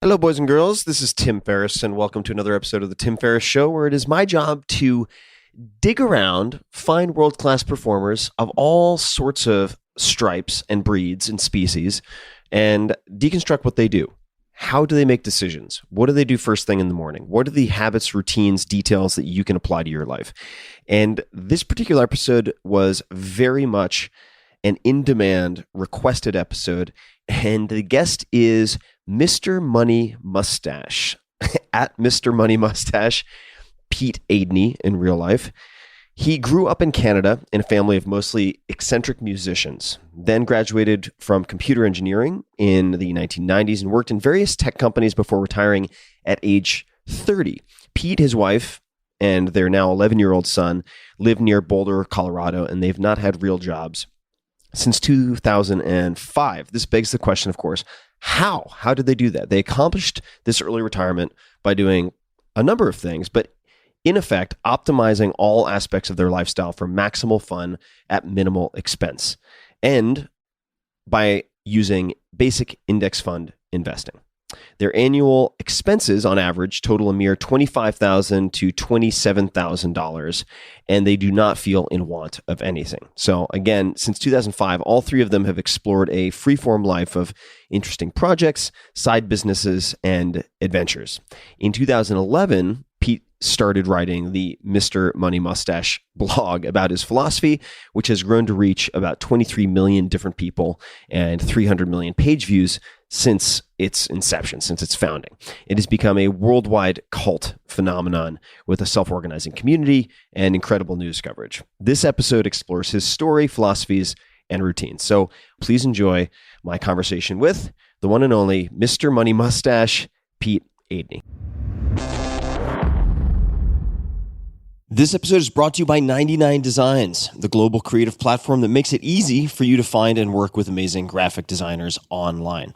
Hello, boys and girls. This is Tim Ferriss, and welcome to another episode of The Tim Ferriss Show, where it is my job to dig around, find world-class performers of all sorts of stripes and breeds and species, and deconstruct what they do. How do they make decisions? What do they do first thing in the morning? What are the habits, routines, details that you can apply to your life? And this particular episode was very much an in-demand, requested episode, and the guest is Mr. Money Mustache, at Mr. Money Mustache, Pete Aidney in real life. He grew up in Canada in a family of mostly eccentric musicians, then graduated from computer engineering in the 1990s and worked in various tech companies before retiring at age 30. Pete, his wife, and their now 11-year-old son live near Boulder, Colorado, and they've not had real jobs since 2005. This begs the question, of course, how? How did they do that? They accomplished this early retirement by doing a number of things, but in effect, optimizing all aspects of their lifestyle for maximal fun at minimal expense, and by using basic index fund investing. Their annual expenses, on average, total a mere $25,000 to $27,000, and they do not feel in want of anything. So again, since 2005, all three of them have explored a freeform life of interesting projects, side businesses, and adventures. In 2011, Pete started writing the Mr. Money Mustache blog about his philosophy, which has grown to reach about 23 million different people and 300 million page views since its inception, since its founding. It has become a worldwide cult phenomenon with a self-organizing community and incredible news coverage. This episode explores his story, philosophies, and routines. So please enjoy my conversation with the one and only Mr. Money Mustache, Pete Aidney. This episode is brought to you by 99 Designs, the global creative platform that makes it easy for you to find and work with amazing graphic designers online.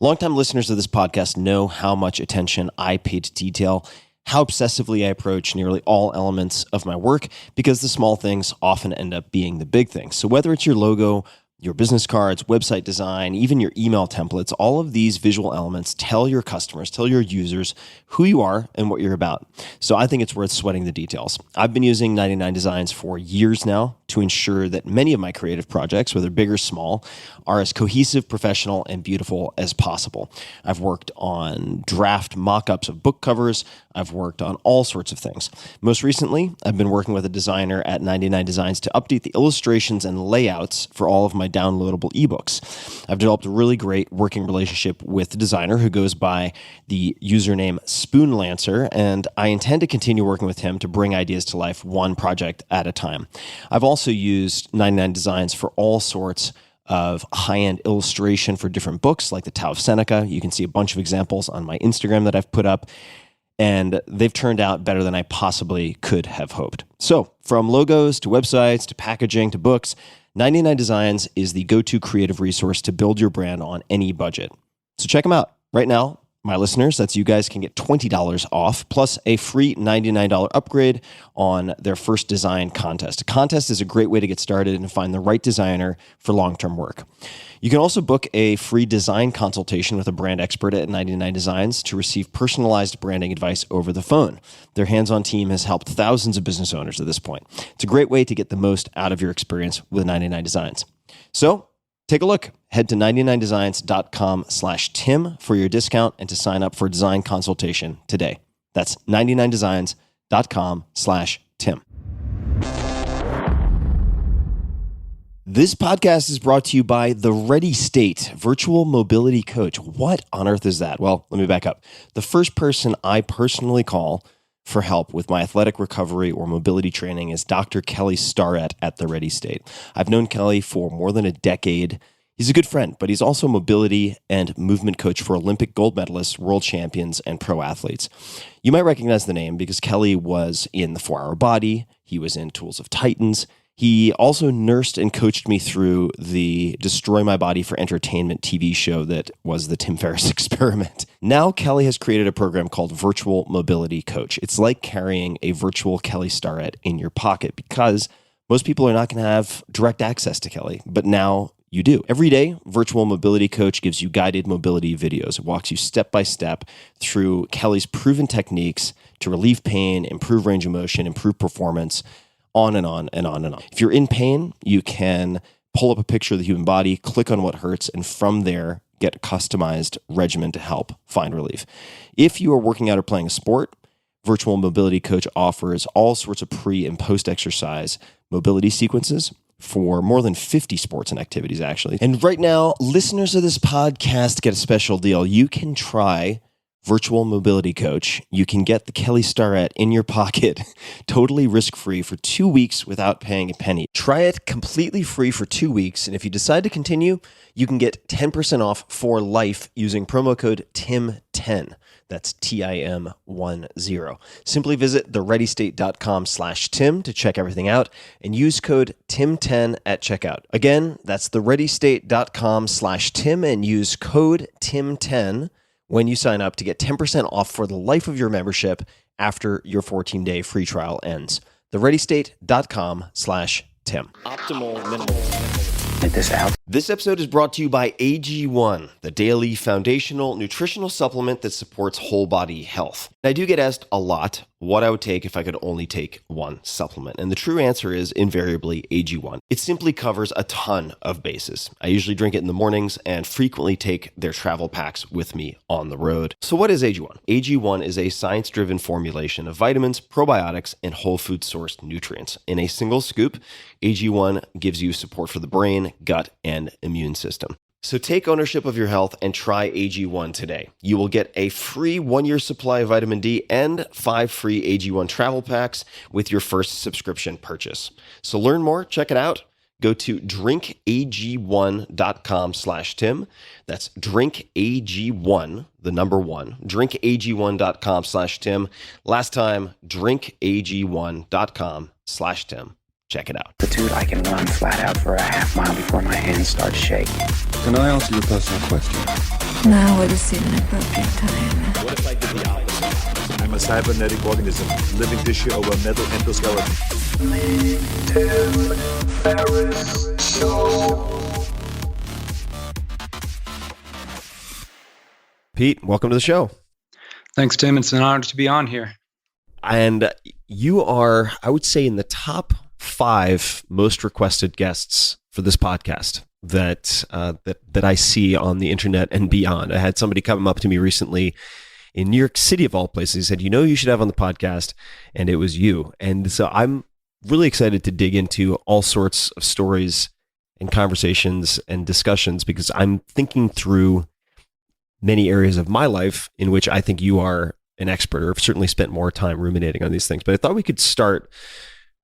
Longtime listeners of this podcast know how much attention I pay to detail, how obsessively I approach nearly all elements of my work, because the small things often end up being the big things. So whether it's your logo, your business cards, website design, even your email templates, all of these visual elements tell your customers, tell your users who you are and what you're about. So I think it's worth sweating the details. I've been using 99 Designs for years now to ensure that many of my creative projects, whether big or small, are as cohesive, professional, and beautiful as possible. I've worked on draft mock-ups of book covers. I've worked on all sorts of things. Most recently, I've been working with a designer at 99 Designs to update the illustrations and layouts for all of my downloadable ebooks. I've developed a really great working relationship with the designer who goes by the username Spoonlancer, and I intend to continue working with him to bring ideas to life one project at a time. I've also used 99 Designs for all sorts of high-end illustration for different books, like the Tao of Seneca. You can see a bunch of examples on my Instagram that I've put up, and they've turned out better than I possibly could have hoped. So from logos to websites to packaging to books, 99 Designs is the go-to creative resource to build your brand on any budget. So check them out. Right now, my listeners, that's you guys, can get $20 off plus a free $99 upgrade on their first design contest. A contest is a great way to get started and find the right designer for long-term work. You can also book a free design consultation with a brand expert at 99 Designs to receive personalized branding advice over the phone. Their hands-on team has helped thousands of business owners at this point. It's a great way to get the most out of your experience with 99 Designs. So take a look. Head to 99designs.com/Tim for your discount and to sign up for a design consultation today. That's 99designs.com/Tim. This podcast is brought to you by the Ready State Virtual Mobility Coach. What on earth is that? Well, let me back up. The first person I personally call for help with my athletic recovery or mobility training is Dr. Kelly Starrett at the Ready State. I've known Kelly for more than a decade. He's a good friend, but he's also a mobility and movement coach for Olympic gold medalists, world champions, and pro athletes. You might recognize the name because Kelly was in The 4-Hour Body. He was in Tools of Titans. He also nursed and coached me through the Destroy My Body for Entertainment TV show that was the Tim Ferriss Experiment. Now Kelly has created a program called Virtual Mobility Coach. It's like carrying a virtual Kelly Starrett in your pocket because most people are not going to have direct access to Kelly, but now you do. Every day, Virtual Mobility Coach gives you guided mobility videos. It walks you step by step through Kelly's proven techniques to relieve pain, improve range of motion, improve performance, on and on and on and on. If you're in pain, you can pull up a picture of the human body, click on what hurts, and from there, get a customized regimen to help find relief. If you are working out or playing a sport, Virtual Mobility Coach offers all sorts of pre- and post-exercise mobility sequences for more than 50 sports and activities, actually. And right now, listeners of this podcast get a special deal. You can try Virtual Mobility Coach. You can get the Kelly Starrett in your pocket, totally risk-free for 2 weeks without paying a penny. Try it completely free for 2 weeks, and if you decide to continue, you can get 10% off for life using promo code TIM10. That's TIM10. Simply visit thereadystate.com/Tim to check everything out and use code TIM10 at checkout. Again, that's thereadystate.com/Tim and use code TIM10 when you sign up to get 10% off for the life of your membership after your 14-day free trial ends. thereadystate.com/Tim. Optimal minimal. This out. This episode is brought to you by AG1, the daily foundational nutritional supplement that supports whole body health. I do get asked a lot what I would take if I could only take one supplement. And the true answer is invariably AG1. It simply covers a ton of bases. I usually drink it in the mornings and frequently take their travel packs with me on the road. So what is AG1? AG1 is a science-driven formulation of vitamins, probiotics, and whole food sourced nutrients. In a single scoop, AG1 gives you support for the brain, gut, and immune system. So take ownership of your health and try AG1 today. You will get a free 1-year supply of vitamin D and 5 free AG1 travel packs with your first subscription purchase. So learn more, check it out. Go to drinkag1.com/Tim. That's drinkag1, the number 1, drinkag1.com/Tim. Last time, drinkag1.com/Tim. Check it out. But dude, I can run flat out for a half mile before my hands start shaking. Can I answer your personal question? Now would seem an appropriate time. What if I did the opposite? I'm a cybernetic organism, living tissue over metal endoskeleton. Pete, welcome to the show. Thanks, Tim. It's an honor to be on here. And you are, I would say, in the top 5 most requested guests for this podcast that I see on the internet and beyond. I had somebody come up to me recently in New York City, of all places. He said, you should have on the podcast, and it was you. And so I'm really excited to dig into all sorts of stories and conversations and discussions because I'm thinking through many areas of my life in which I think you are an expert, or have certainly spent more time ruminating on these things. But I thought we could start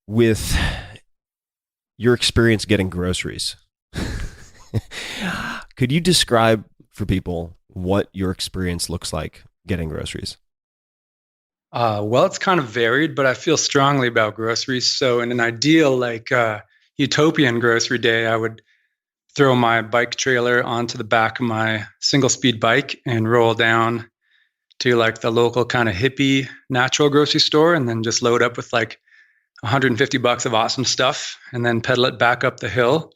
with your experience getting groceries. Could you describe for people what your experience looks like getting groceries? Well, it's kind of varied, but I feel strongly about groceries. So in an ideal, utopian grocery day, I would throw my bike trailer onto the back of my single-speed bike and roll down to the local kind of hippie natural grocery store, and then just load up with $150 of awesome stuff, and then pedal it back up the hill,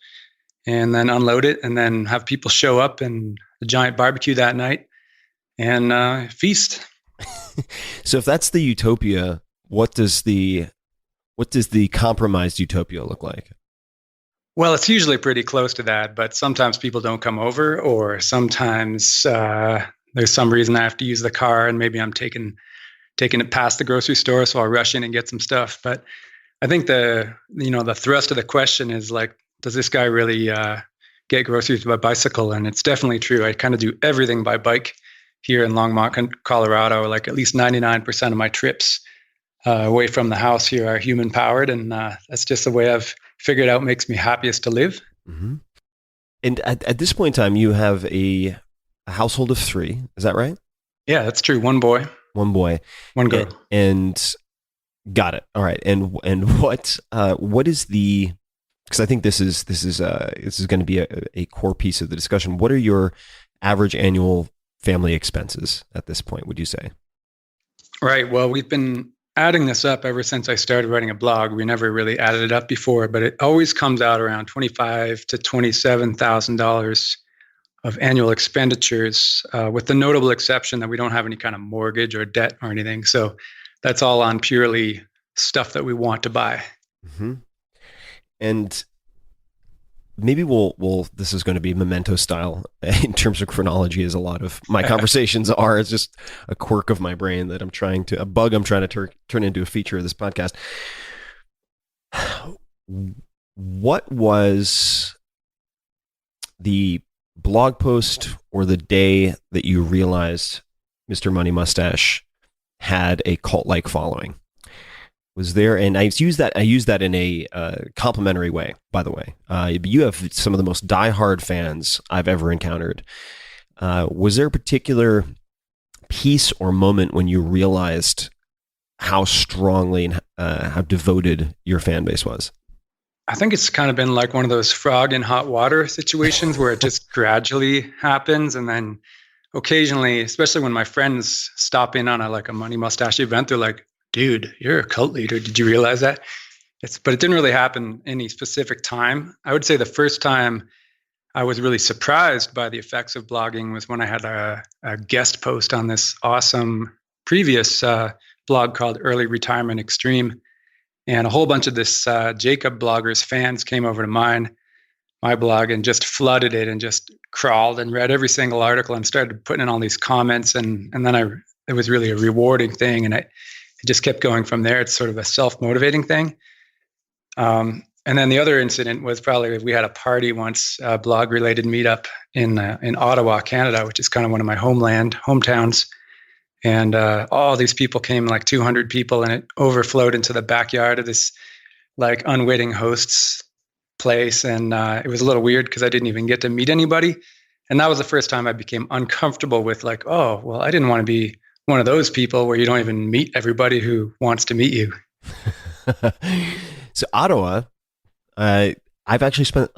and then unload it, and then have people show up and a giant barbecue that night and feast. So if that's the utopia, what does the compromised utopia look like? Well, it's usually pretty close to that, but sometimes people don't come over, or sometimes there's some reason I have to use the car, and maybe I'm taking it past the grocery store, so I'll rush in and get some stuff. But I think the thrust of the question is does this guy really get groceries by bicycle? And it's definitely true. I kind of do everything by bike here in Longmont, Colorado. At least 99% of my trips away from the house here are human powered, and that's just the way I've figured out makes me happiest to live. Mm-hmm. And at this point in time, you have a household of 3. Is that right? Yeah, that's true. One boy, one girl, and got it. All right. And what is the? Because I think this is going to be a core piece of the discussion. What are your average annual family expenses at this point, would you say? Right. Well, we've been adding this up ever since I started writing a blog. We never really added it up before, but it always comes out around $25,000 to $27,000 of annual expenditures, with the notable exception that we don't have any kind of mortgage or debt or anything. So that's all on purely stuff that we want to buy. Mm-hmm. And maybe we'll this is going to be memento style in terms of chronology, as a lot of my conversations are. It's just a quirk of my brain that a bug I'm trying to turn into a feature of this podcast. What was the blog post or the day that you realized Mr. Money Mustache had a cult-like following? Was there, and I use that in a complimentary way, by the way. You have some of the most diehard fans I've ever encountered. Was there a particular piece or moment when you realized how strongly and how devoted your fan base was? I think it's kind of been like one of those frog in hot water situations where it just gradually happens. And then occasionally, especially when my friends stop in on a Money Mustache event, they're like, dude, you're a cult leader. Did you realize that? But it didn't really happen any specific time. I would say the first time I was really surprised by the effects of blogging was when I had a guest post on this awesome previous blog called Early Retirement Extreme. And a whole bunch of this Jacob Bloggers fans came over to my blog and just flooded it and just crawled and read every single article and started putting in all these comments. And then it was really a rewarding thing. And it just kept going from there. It's sort of a self-motivating thing. And then the other incident was probably we had a party once, a blog-related meetup in Ottawa, Canada, which is kind of one of my hometowns. And all these people came, like 200 people, and it overflowed into the backyard of this unwitting host's place. And it was a little weird because I didn't even get to meet anybody. And that was the first time I became uncomfortable with I didn't want to be one of those people where you don't even meet everybody who wants to meet you. So Ottawa, I've actually spent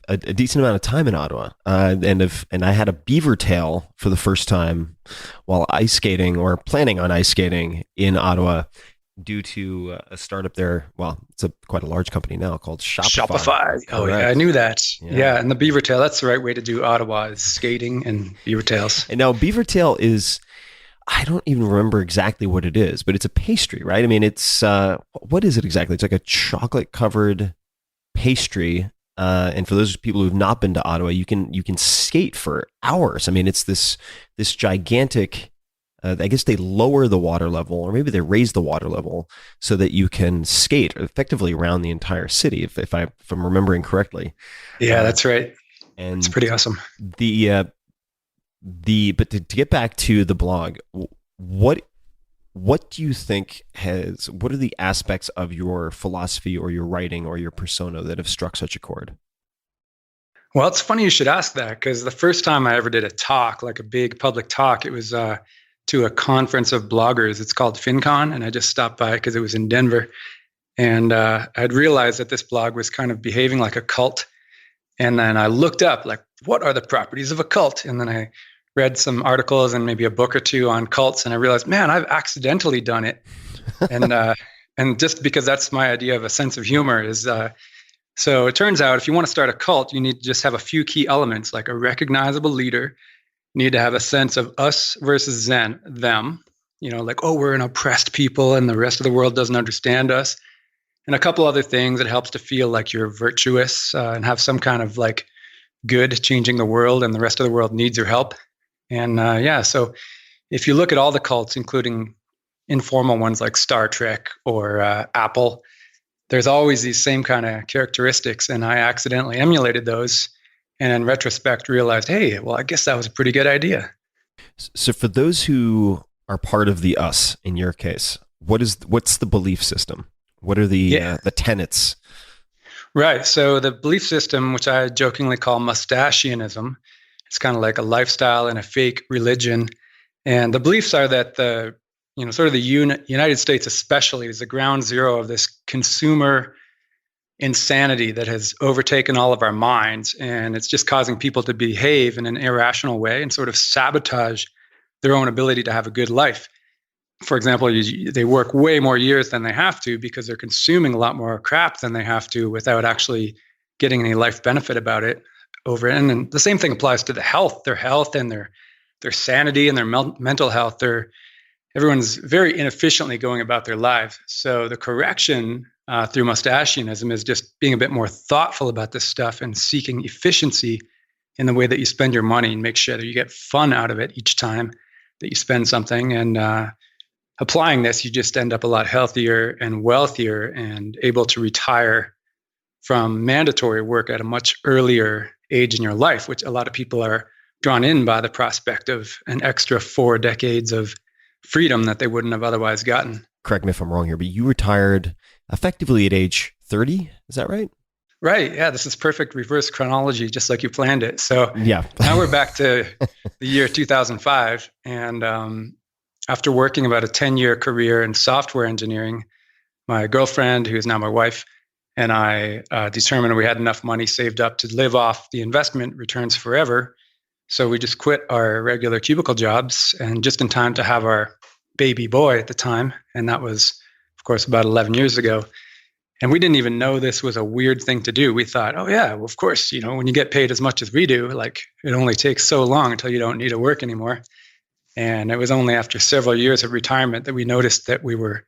a decent amount of time in Ottawa, and I had a beaver tail for the first time while ice skating or planning on ice skating in Ottawa due to a startup there. Well, it's quite a large company now called Shopify. Oh, yeah, I knew that. Yeah, and the beaver tail, that's the right way to do Ottawa, is skating and beaver tails. And now beaver tail is, I don't even remember exactly what it is, but it's a pastry, right? I mean, it's, what is it exactly? It's like a chocolate covered pastry. And for those people who've not been to Ottawa, you can skate for hours. I mean, it's this gigantic, I guess they lower the water level, or maybe they raise the water level so that you can skate effectively around the entire city, if I'm remembering correctly. Yeah, that's right. And it's pretty awesome. But to get back to the blog, what do you think what are the aspects of your philosophy or your writing or your persona that have struck such a chord? Well, it's funny you should ask that, because the first time I ever did a talk, like a big public talk, it was to a conference of bloggers. It's called FinCon, and I just stopped by because it was in Denver. And I'd realized that this blog was kind of behaving like a cult. And then I looked up, what are the properties of a cult? And then I read some articles and maybe a book or two on cults, and I realized, man, I've accidentally done it. And just because that's my idea of a sense of humor is, so it turns out if you want to start a cult, you need to just have a few key elements, like a recognizable leader. You need to have a sense of us versus them, we're an oppressed people and the rest of the world doesn't understand us. And a couple other things. It helps to feel like you're virtuous and have some kind of good changing the world, and the rest of the world needs your help. And so if you look at all the cults, including informal ones like Star Trek or Apple, there's always these same kind of characteristics. And I accidentally emulated those, and in retrospect realized, hey, well, I guess that was a pretty good idea. So for those who are part of the us, in your case, what's the belief system? What are the tenets? Right. So the belief system, which I jokingly call Mustachianism, it's kind of like a lifestyle and a fake religion. And the beliefs are that the United States especially is the ground zero of this consumer insanity that has overtaken all of our minds. And it's just causing people to behave in an irrational way and sort of sabotage their own ability to have a good life. for example, they work way more years than they have to because they're consuming a lot more crap than they have to without actually getting any life benefit about it over it. And the same thing applies to their health and their sanity and their mental health. Everyone's very inefficiently going about their lives. So the correction through Mustachianism is just being a bit more thoughtful about this stuff and seeking efficiency in the way that you spend your money and make sure that you get fun out of it each time that you spend something. And applying this, you just end up a lot healthier and wealthier and able to retire from mandatory work at a much earlier age in your life, which a lot of people are drawn in by the prospect of an extra 4 decades of freedom that they wouldn't have otherwise gotten. Correct me if I'm wrong here, but you retired effectively at age 30. Is that right? Right. Yeah. This is perfect reverse chronology, just like you planned it. So yeah. Now we're back to the year 2005. And after working about a 10-year career in software engineering, my girlfriend, who is now my wife, and I determined we had enough money saved up to live off the investment returns forever. So we just quit our regular cubicle jobs and just in time to have our baby boy at the time. And that was, of course, about 11 years ago. And we didn't even know this was a weird thing to do. We thought, oh yeah, well, of course, when you get paid as much as we do, like it only takes so long until you don't need to work anymore. And it was only after several years of retirement that we noticed that we were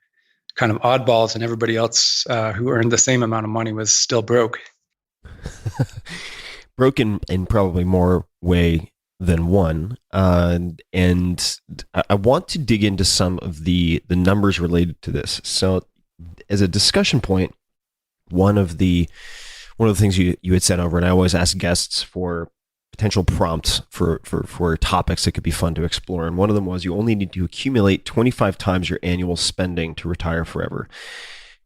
kind of oddballs and everybody else who earned the same amount of money was still broke. Broken in probably more way than one. And I want to dig into some of the numbers related to this. So as a discussion point, one of the things you had sent over, and I always ask guests for potential prompts for topics that could be fun to explore. And one of them was you only need to accumulate 25 times your annual spending to retire forever.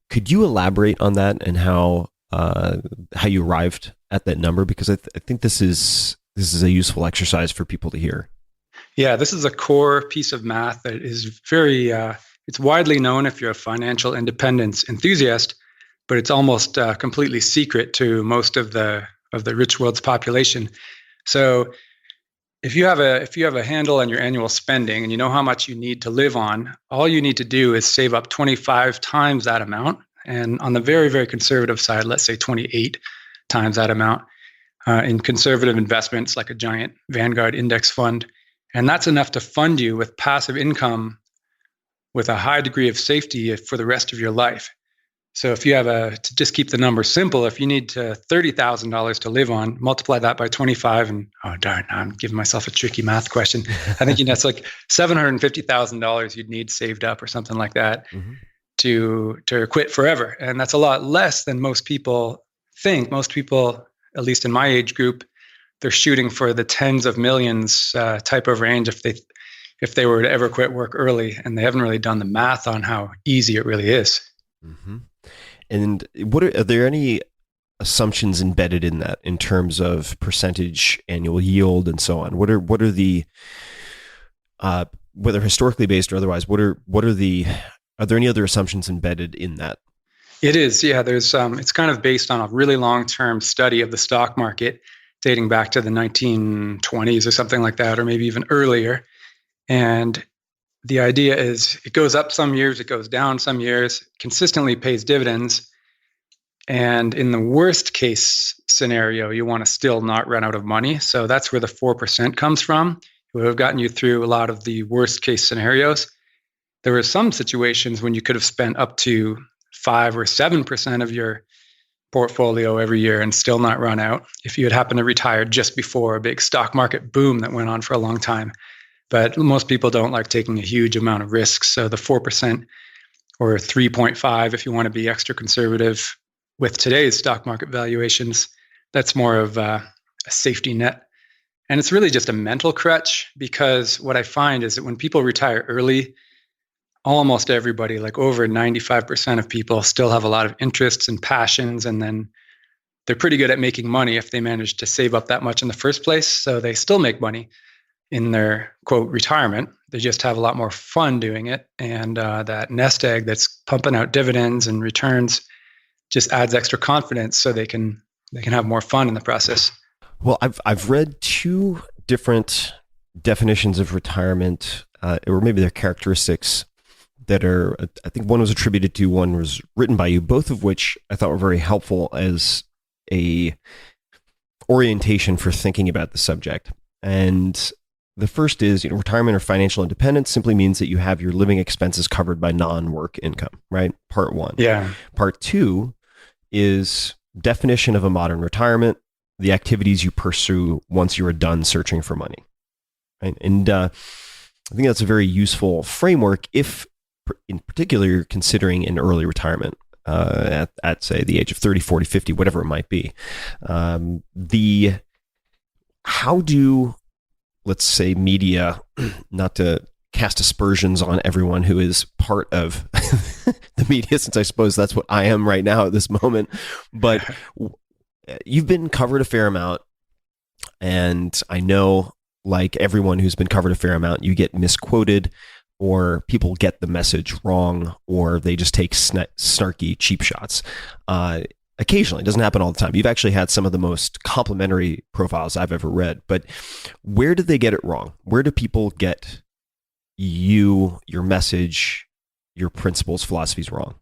Could you elaborate on that and how you arrived at that number? Because I think this is a useful exercise for people to hear. Yeah, this is a core piece of math that is very, it's widely known if you're a financial independence enthusiast, but it's almost completely secret to most of the rich world's population. So if you have a handle on your annual spending and you know how much you need to live on, all you need to do is save up 25 times that amount. And on the very, very conservative side, let's say 28 times that amount in conservative investments like a giant Vanguard index fund. And that's enough to fund you with passive income with a high degree of safety for the rest of your life. So if you have to just keep the number simple, if you need $30,000 to live on, multiply that by 25 and, oh darn, I'm giving myself a tricky math question. I think that's like $750,000 you'd need saved up or something like that to quit forever. And that's a lot less than most people think. Most people, at least in my age group, they're shooting for the tens of millions type of range if they were to ever quit work early, and they haven't really done the math on how easy it really is. Mm-hmm. And are there any assumptions embedded in that in terms of percentage annual yield and so on? What are the whether historically based or otherwise? Are there any other assumptions embedded in that? It is, yeah. There's it's kind of based on a really long-term study of the stock market dating back to the 1920s or something like that, or maybe even earlier. And the idea is it goes up some years, it goes down some years, consistently pays dividends. And in the worst case scenario, you want to still not run out of money. So that's where the 4% comes from. It would have gotten you through a lot of the worst case scenarios. There were some situations when you could have spent up to 5 or 7% of your portfolio every year and still not run out if you had happened to retire just before a big stock market boom that went on for a long time. But most people don't like taking a huge amount of risks. So the 4% or 3.5, if you want to be extra conservative with today's stock market valuations, that's more of a safety net. And it's really just a mental crutch, because what I find is that when people retire early, almost everybody, like over 95% of people, still have a lot of interests and passions. And then they're pretty good at making money if they manage to save up that much in the first place. So they still make money in their, quote, retirement. They just have a lot more fun doing it. And that nest egg that's pumping out dividends and returns just adds extra confidence so they can have more fun in the process. Well, I've read 2 different definitions of retirement, or maybe their characteristics. that are, I think one was attributed to, one was written by you, both of which I thought were very helpful as a orientation for thinking about the subject. And the first is, retirement or financial independence simply means that you have your living expenses covered by non-work income, right? Part one. Yeah. Part two is definition of a modern retirement, the activities you pursue once you are done searching for money, right? And I think that's a very useful framework if, in particular, you're considering an early retirement at say, the age of 30, 40, 50, whatever it might be. How do, let's say, media, not to cast aspersions on everyone who is part of the media, since I suppose that's what I am right now at this moment, but you've been covered a fair amount, and I know, like everyone who's been covered a fair amount, you get misquoted, or people get the message wrong, or they just take snarky cheap shots. Occasionally, it doesn't happen all the time. You've actually had some of the most complimentary profiles I've ever read, but where did they get it wrong? Where do people get your message, your principles, philosophies wrong?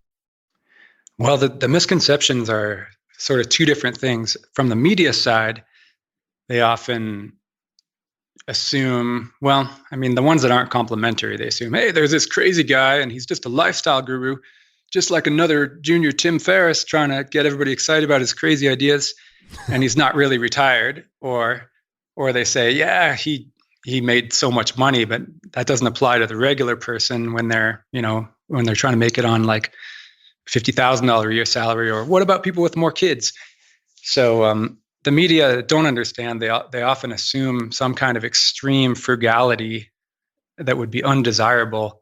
Well, the misconceptions are sort of two different things. From the media side, they often assume, the ones that aren't complimentary, they assume, hey, there's this crazy guy and he's just a lifestyle guru, just like another junior Tim Ferriss trying to get everybody excited about his crazy ideas, and he's not really retired. Or they say, yeah, he made so much money, but that doesn't apply to the regular person when they're trying to make it on like $50,000 a year salary. Or what about people with more kids? So the media don't understand. They often assume some kind of extreme frugality that would be undesirable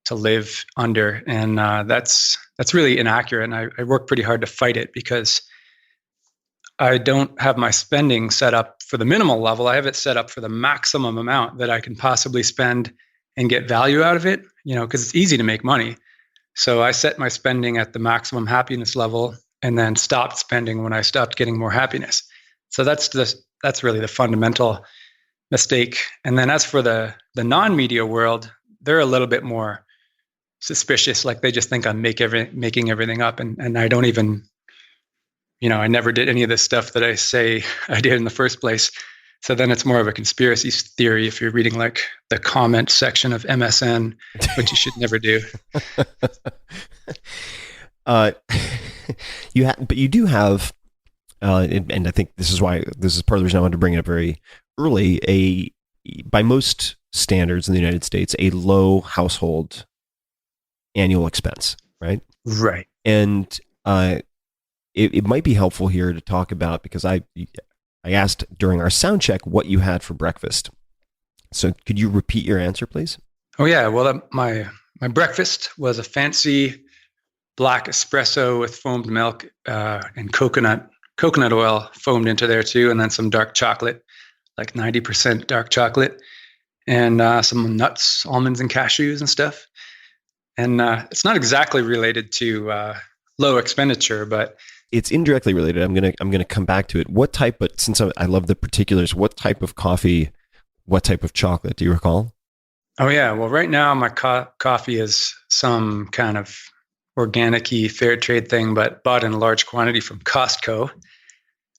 to live under, and that's really inaccurate. And I work pretty hard to fight it, because I don't have my spending set up for the minimal level. I have it set up for the maximum amount that I can possibly spend and get value out of it. Because it's easy to make money. So I set my spending at the maximum happiness level, and then stopped spending when I stopped getting more happiness. So that's really the fundamental mistake. And then as for the non-media world, they're a little bit more suspicious. Like, they just think I'm making everything up, and I don't even, I never did any of this stuff that I say I did in the first place. So then it's more of a conspiracy theory if you're reading like the comment section of MSN, which you should never do. But you do have, and I think this is part of the reason I wanted to bring it up very early, by most standards in the United States, a low household annual expense, right? Right. And it might be helpful here to talk about, because I asked during our sound check what you had for breakfast. So could you repeat your answer, please? Oh yeah. Well, my breakfast was a fancy black espresso with foamed milk and coconut oil foamed into there too, and then some dark chocolate, like 90% dark chocolate, and some nuts, almonds, and cashews and stuff. And it's not exactly related to low expenditure, but it's indirectly related. I'm gonna come back to it. What type? But since I love the particulars, what type of coffee? What type of chocolate? Do you recall? Oh yeah. Well, right now my coffee is some kind of organic-y fair trade thing, but bought in a large quantity from Costco,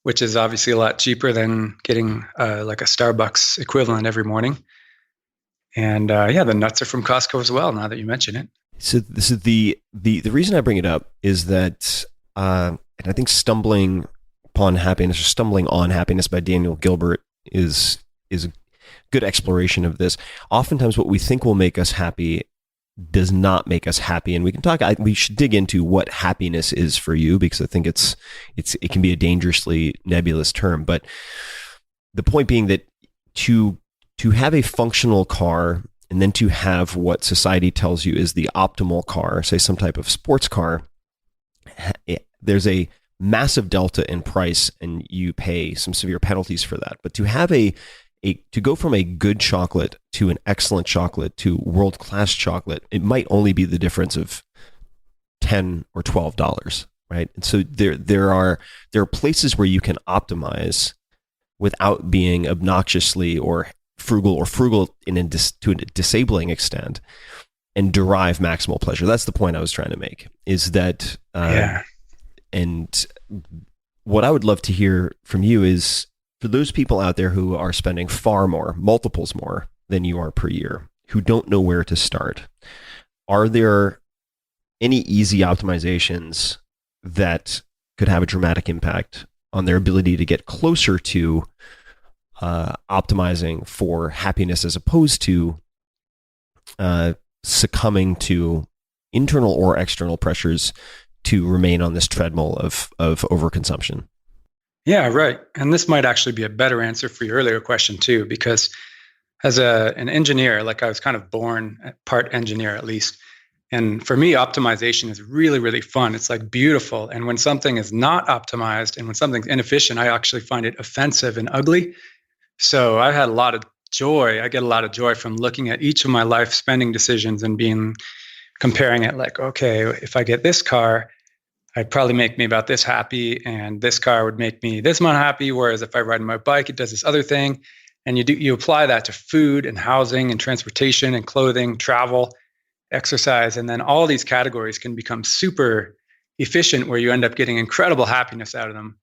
which is obviously a lot cheaper than getting like a Starbucks equivalent every morning. And the nuts are from Costco as well, now that you mention it. So this is the reason I bring it up is that, and I think Stumbling Upon Happiness or Stumbling on Happiness by Daniel Gilbert is a good exploration of this. Oftentimes what we think will make us happy does not make us happy. And we should dig into what happiness is for you, because I think it can be a dangerously nebulous term. But the point being that to have a functional car, and then to have what society tells you is the optimal car, say some type of sports car, there's a massive delta in price, and you pay some severe penalties for that. But to have to go from a good chocolate to an excellent chocolate to world-class chocolate, it might only be the difference of $10 or $12, right? And so there are places where you can optimize without being obnoxiously or frugal to a disabling extent. and derive maximal pleasure. That's the point I was trying to make, is that, and what I would love to hear from you is, for those people out there who are spending far more, multiples more than you are per year, who don't know where to start, are there any easy optimizations that could have a dramatic impact on their ability to get closer to optimizing for happiness, as opposed to succumbing to internal or external pressures to remain on this treadmill of overconsumption? Yeah, right. And this might actually be a better answer for your earlier question too, because as an engineer, like I was kind of born part engineer at least. And for me, optimization is really, really fun. It's like beautiful. And when something is not optimized and when something's inefficient, I actually find it offensive and ugly. So I had a lot of joy. I get a lot of joy from looking at each of my life spending decisions and comparing it like, okay, if I get this car, I'd probably make me about this happy, and this car would make me this amount happy. Whereas if I ride my bike, it does this other thing. And you apply that to food and housing and transportation and clothing, travel, exercise, and then all these categories can become super efficient, where you end up getting incredible happiness out of them.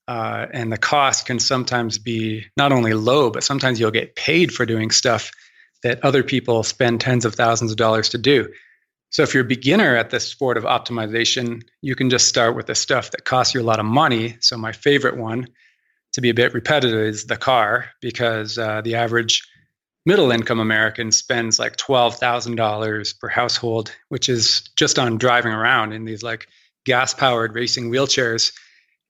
And the cost can sometimes be not only low, but sometimes you'll get paid for doing stuff that other people spend tens of thousands of dollars to do. So if you're a beginner at this sport of optimization, you can just start with the stuff that costs you a lot of money. So my favorite one, to be a bit repetitive, is the car, because the average middle income American spends like $12,000 per household, which is just on driving around in these like gas powered racing wheelchairs.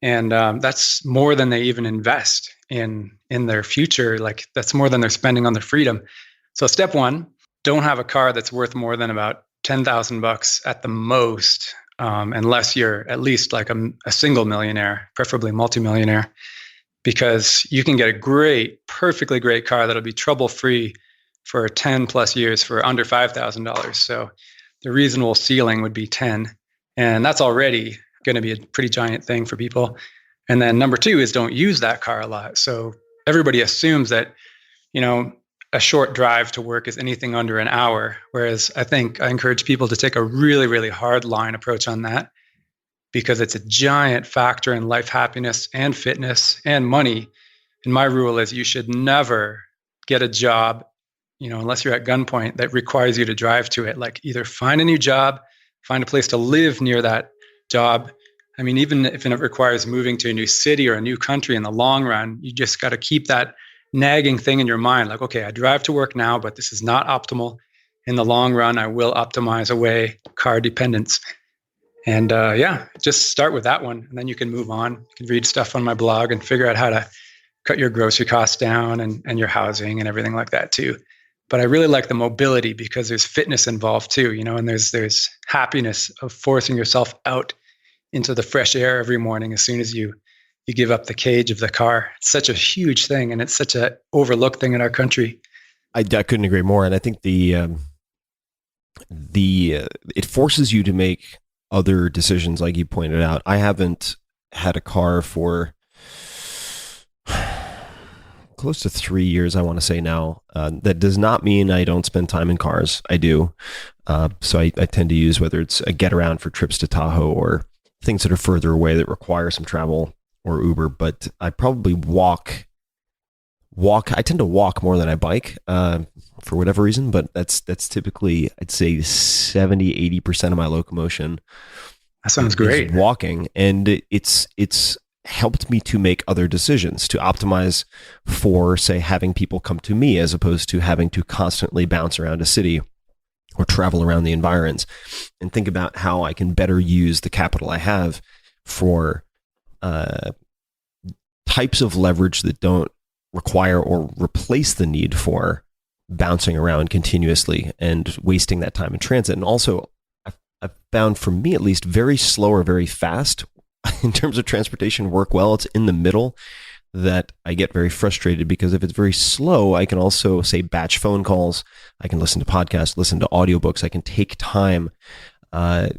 And that's more than they even invest in their future. Like that's more than they're spending on their freedom. So step one, don't have a car that's worth more than about $10,000 at the most, unless you're at least like a single millionaire, preferably multimillionaire, because you can get a perfectly great car that'll be trouble-free for 10 plus years for under $5,000. So the reasonable ceiling would be 10. And that's already going to be a pretty giant thing for people. And then number two is don't use that car a lot. So everybody assumes that, a short drive to work is anything under an hour. Whereas I encourage people to take a really, really hard line approach on that, because it's a giant factor in life happiness and fitness and money. And my rule is you should never get a job, unless you're at gunpoint, that requires you to drive to it. Like either find a new job, find a place to live near that job. I mean, even if it requires moving to a new city or a new country in the long run, you just got to keep that nagging thing in your mind. Like, okay, I drive to work now, but this is not optimal. In the long run, I will optimize away car dependence. And just start with that one. And then you can move on. You can read stuff on my blog and figure out how to cut your grocery costs down and your housing and everything like that too. But I really like the mobility because there's fitness involved too, and there's happiness of forcing yourself out into the fresh air every morning as soon as you give up the cage of the car. It's such a huge thing, and it's such an overlooked thing in our country. I couldn't agree more. And I think it forces you to make other decisions, like you pointed out. I haven't had a car for close to 3 years, I want to say now. That does not mean I don't spend time in cars. I do. So I tend to use, whether it's a get around for trips to Tahoe or things that are further away that require some travel, or Uber. But I probably walk. I tend to walk more than I bike for whatever reason, but that's typically, I'd say 70-80% of my locomotion. That sounds great. Is walking, and it's helped me to make other decisions, to optimize for, say, having people come to me as opposed to having to constantly bounce around a city or travel around the environs, and think about how I can better use the capital I have for types of leverage that don't require or replace the need for bouncing around continuously and wasting that time in transit. And also, I've found, for me at least, very slow or very fast in terms of transportation work well. It's in the middle that I get very frustrated, because if it's very slow, I can also, say, batch phone calls. I can listen to podcasts, listen to audiobooks. I can take time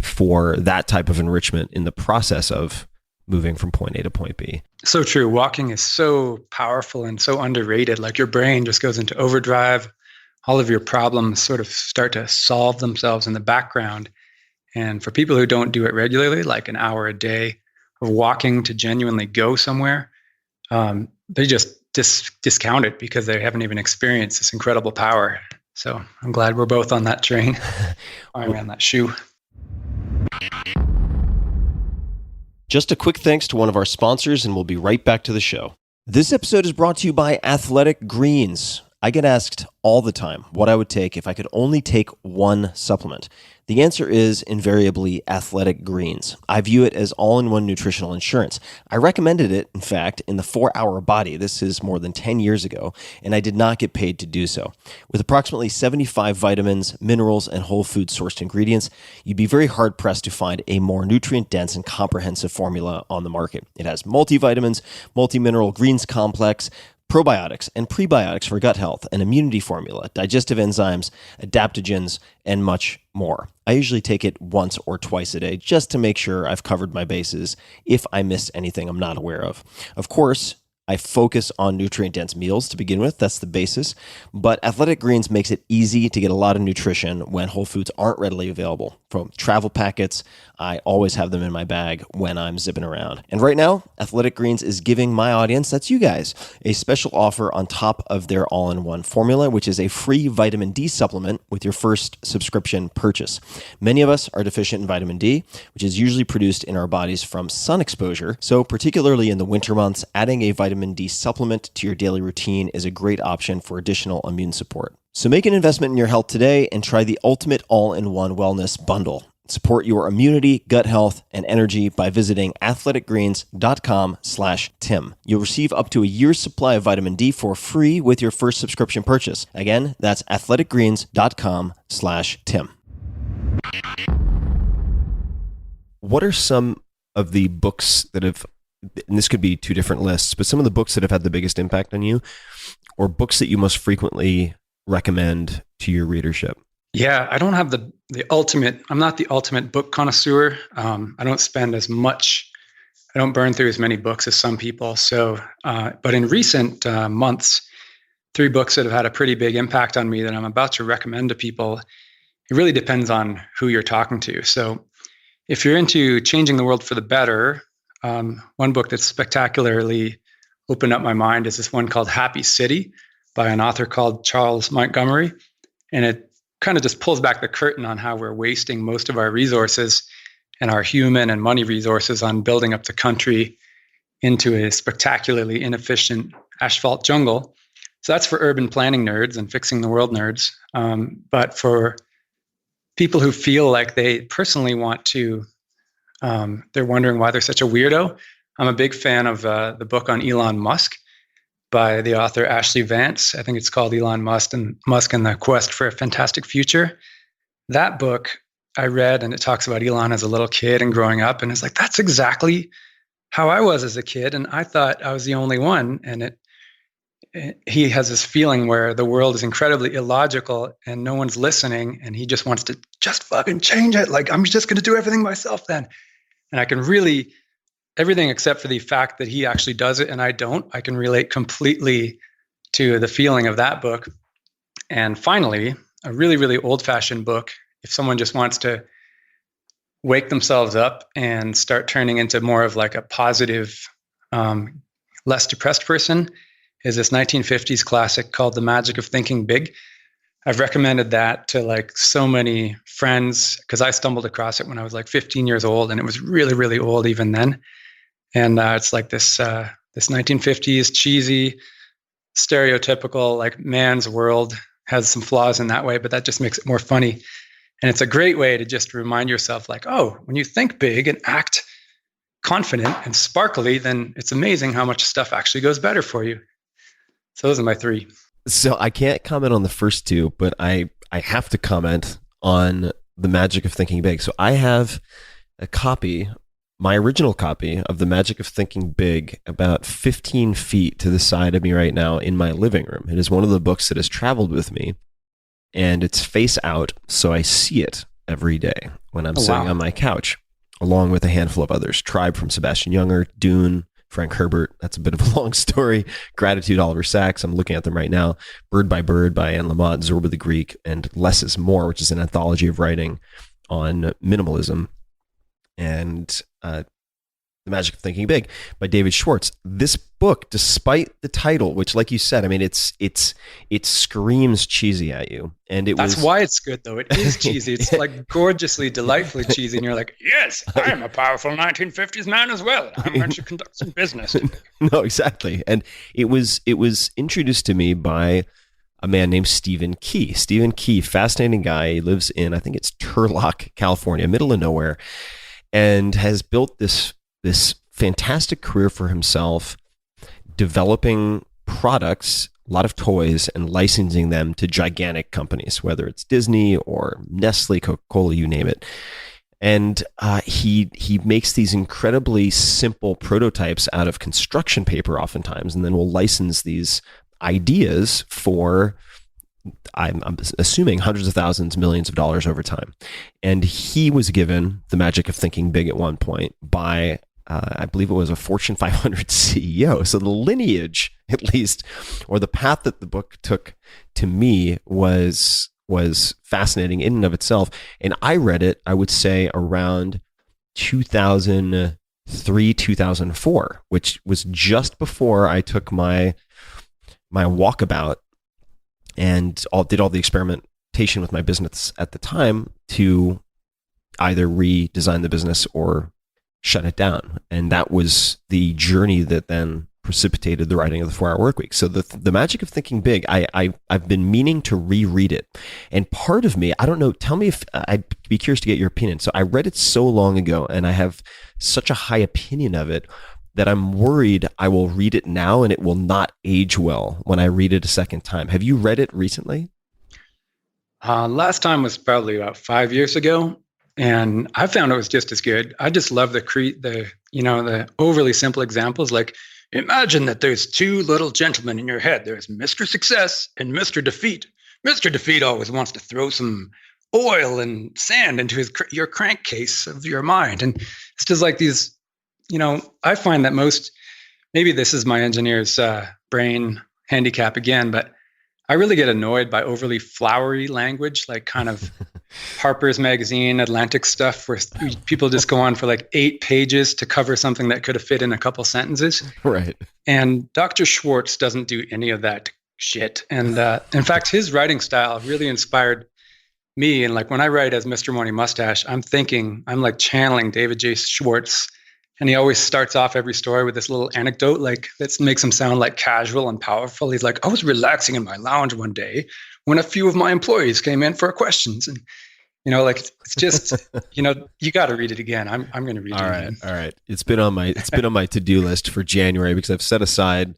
for that type of enrichment in the process of moving from point A to point B. So true. Walking is so powerful and so underrated. Like your brain just goes into overdrive all of your problems sort of start to solve themselves in the background. And for people who don't do it regularly, like an hour a day of walking to genuinely go somewhere, they just discount it because they haven't even experienced this incredible power. So I'm glad we're both on that train. I'm on that shoe. Just a quick thanks to one of our sponsors, and we'll be right back to the show. This episode is brought to you by Athletic Greens. I get asked all the time what I would take if I could only take one supplement. The answer is invariably Athletic Greens. I view it as all-in-one nutritional insurance. I recommended it, in fact, in the 4-Hour Body. This is more than 10 years ago, and I did not get paid to do so. With approximately 75 vitamins, minerals, and whole food sourced ingredients, you'd be very hard-pressed to find a more nutrient-dense and comprehensive formula on the market. It has multivitamins, multi-mineral greens complex, probiotics and prebiotics for gut health, an immunity formula, digestive enzymes, adaptogens, and much more. I usually take it once or twice a day just to make sure I've covered my bases if I missed anything I'm not aware of. Of course, I focus on nutrient-dense meals to begin with. That's the basis. But Athletic Greens makes it easy to get a lot of nutrition when whole foods aren't readily available. From travel packets, I always have them in my bag when I'm zipping around. And right now, Athletic Greens is giving my audience, that's you guys, a special offer on top of their all-in-one formula, which is a free vitamin D supplement with your first subscription purchase. Many of us are deficient in vitamin D, which is usually produced in our bodies from sun exposure. So particularly in the winter months, adding a vitamin D supplement to your daily routine is a great option for additional immune support. So make an investment in your health today and try the ultimate all-in-one wellness bundle. Support your immunity, gut health, and energy by visiting athleticgreens.com/Tim. You'll receive up to a year's supply of vitamin D for free with your first subscription purchase. Again, that's athleticgreens.com/Tim. What are some of the books that have, and this could be two different lists, but some of the books that have had the biggest impact on you, or books that you most frequently recommend to your readership? Yeah, I don't have the ultimate, I'm not the ultimate book connoisseur. I don't spend as much, I don't burn through as many books as some people. So, but in recent months, 3 books that have had a pretty big impact on me that I'm about to recommend to people, it really depends on who you're talking to. So if you're into changing the world for the better, one book that's spectacularly opened up my mind is this one called Happy City by an author called Charles Montgomery. And it kind of just pulls back the curtain on how we're wasting most of our resources and our human and money resources on building up the country into a spectacularly inefficient asphalt jungle. So that's for urban planning nerds and fixing the world nerds. But for people who feel like they personally want to, they're wondering why they're such a weirdo. I'm a big fan of the book on Elon Musk by the author Ashley Vance. I think it's called Elon Musk and the Quest for a Fantastic Future. That book I read, and it talks about Elon as a little kid and growing up. And it's like, that's exactly how I was as a kid. And I thought I was the only one. And he has this feeling where the world is incredibly illogical and no one's listening. And he just wants to just fucking change it. Like, I'm just going to do everything myself then. And I can really, everything except for the fact that he actually does it and I don't, I can relate completely to the feeling of that book. And finally, a really, really old-fashioned book, if someone just wants to wake themselves up and start turning into more of like a positive, less depressed person, is this 1950s classic called The Magic of Thinking Big. I've recommended that to like so many friends because I stumbled across it when I was like 15 years old, and it was really, really old even then. And it's like this 1950s cheesy, stereotypical like man's world, has some flaws in that way, but that just makes it more funny. And it's a great way to just remind yourself like, oh, when you think big and act confident and sparkly, then it's amazing how much stuff actually goes better for you. So those are my 3. So I can't comment on the first 2, but I have to comment on The Magic of Thinking Big. So I have a copy, my original copy of The Magic of Thinking Big, about 15 feet to the side of me right now in my living room. It is one of the books that has traveled with me, and it's face out, so I see it every day when I'm sitting on my couch, along with a handful of others. Tribe from Sebastian Junger, Dune Frank Herbert. That's a bit of a long story. Gratitude, Oliver Sacks. I'm looking at them right now. Bird by Bird by Anne Lamott, Zorba the Greek, and Less is More, which is an anthology of writing on minimalism. And The Magic of Thinking Big by David Schwartz. This book, despite the title, which, like you said, I mean, it screams cheesy at you, and that's why it's good, though. It is cheesy. It's like gorgeously, delightfully cheesy, and you're like, yes, I am a powerful 1950s man as well. I'm going to conduct some business. No, exactly. And it was introduced to me by a man named Stephen Key. Stephen Key, fascinating guy. He lives in, I think it's Turlock, California, middle of nowhere, and has built this fantastic career for himself, developing products, a lot of toys, and licensing them to gigantic companies, whether it's Disney or Nestle, Coca-Cola, you name it. And he makes these incredibly simple prototypes out of construction paper oftentimes, and then will license these ideas for, I'm assuming, hundreds of thousands, millions of dollars over time. And he was given the magic of thinking big at one point by I believe it was a Fortune 500 CEO. So the lineage, at least, or the path that the book took to me was fascinating in and of itself. And I read it, I would say, around 2003, 2004, which was just before I took my walkabout and did all the experimentation with my business at the time to either redesign the business or shut it down. And that was the journey that then precipitated the writing of the 4-Hour Workweek. So the magic of thinking big, I've been meaning to reread it. And part of me, I don't know, tell me if, I'd be curious to get your opinion. So I read it so long ago and I have such a high opinion of it that I'm worried I will read it now and it will not age well when I read it a second time. Have you read it recently? Last time was probably about 5 years ago. And I found it was just as good. I just love the overly simple examples. Like, imagine that there's two little gentlemen in your head. There's Mr. Success and Mr. Defeat. Mr. Defeat always wants to throw some oil and sand into your crankcase of your mind. And it's just like these, I find that maybe this is my engineer's brain handicap again, but I really get annoyed by overly flowery language, like kind of Harper's Magazine, Atlantic stuff, where people just go on for like 8 pages to cover something that could have fit in a couple sentences. Right. And Dr. Schwartz doesn't do any of that shit. And in fact, his writing style really inspired me. And like when I write as Mr. Money Mustache, I'm like channeling David J. Schwartz. And he always starts off every story with this little anecdote, like that makes him sound like casual and powerful. He's like, I was relaxing in my lounge one day when a few of my employees came in for questions. And, it's just, you got to read it again. I'm going to read it again. All right. It's been on my to-do list for January because I've set aside,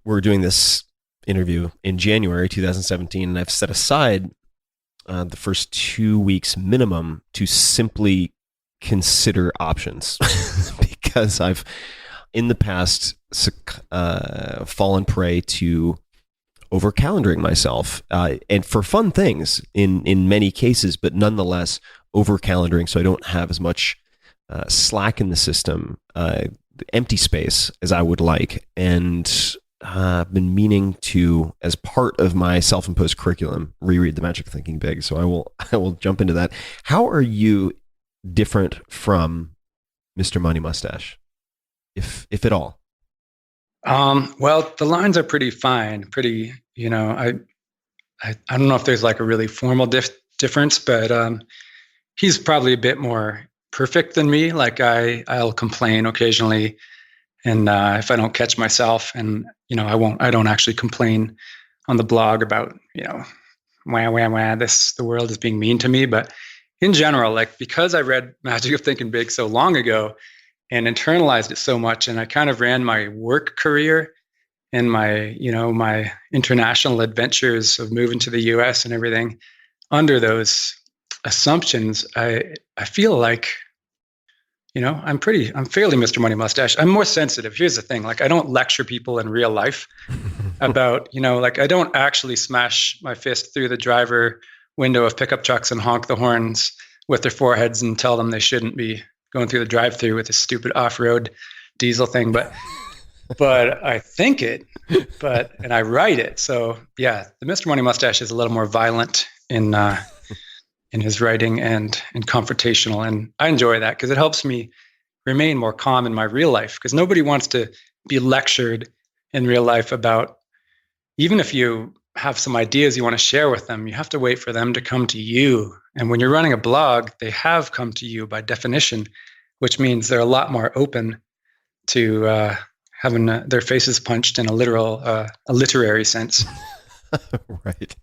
we're doing this interview in January 2017, and I've set aside the first 2 weeks minimum to simply consider options because I've in the past fallen prey to over calendaring myself and for fun things in many cases, but nonetheless over calendaring so I don't have as much slack in the system, empty space as I would like. And I've been meaning to, as part of my self-imposed curriculum, reread The Magic of Thinking Big. So I will jump into that. How are you different from Mr. Money Mustache, if at all? Well, the lines are pretty fine. Pretty, I don't know if there's like a really formal difference, but he's probably a bit more perfect than me. Like I'll complain occasionally, and if I don't catch myself, and I don't actually complain on the blog about the world is being mean to me, but in general, like because I read Magic of Thinking Big so long ago and internalized it so much, and I kind of ran my work career and my international adventures of moving to the US and everything under those assumptions, I feel like, I'm fairly Mr. Money Mustache. I'm more sensitive. Here's the thing. Like I don't lecture people in real life about, like I don't actually smash my fist through the driver window of pickup trucks and honk the horns with their foreheads and tell them they shouldn't be going through the drive-through with a stupid off-road diesel thing, but I think it, and I write it. So yeah, the Mr. Money Mustache is a little more violent in his writing and confrontational, and I enjoy that because it helps me remain more calm in my real life. Because nobody wants to be lectured in real life about, even if you have some ideas you want to share with them, you have to wait for them to come to you. And when you're running a blog, they have come to you by definition, which means they're a lot more open to having their faces punched in a literary sense. Right.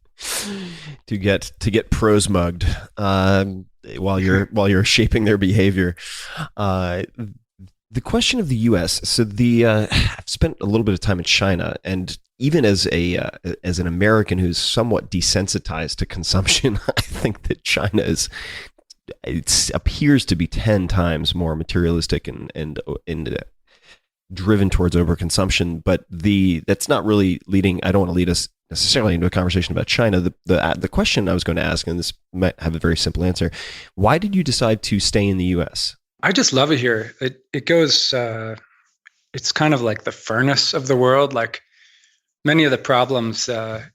To get prose mugged while you're shaping their behavior. The question of the U.S. So I've spent a little bit of time in China, and even as an American who's somewhat desensitized to consumption, I think that China it appears to be 10 times more materialistic and driven towards overconsumption. But that's not really leading. I don't want to lead us necessarily into a conversation about China. The question I was going to ask, and this might have a very simple answer: why did you decide to stay in the U.S.? I just love it here. It goes. It's kind of like the furnace of the world. Like many of the problems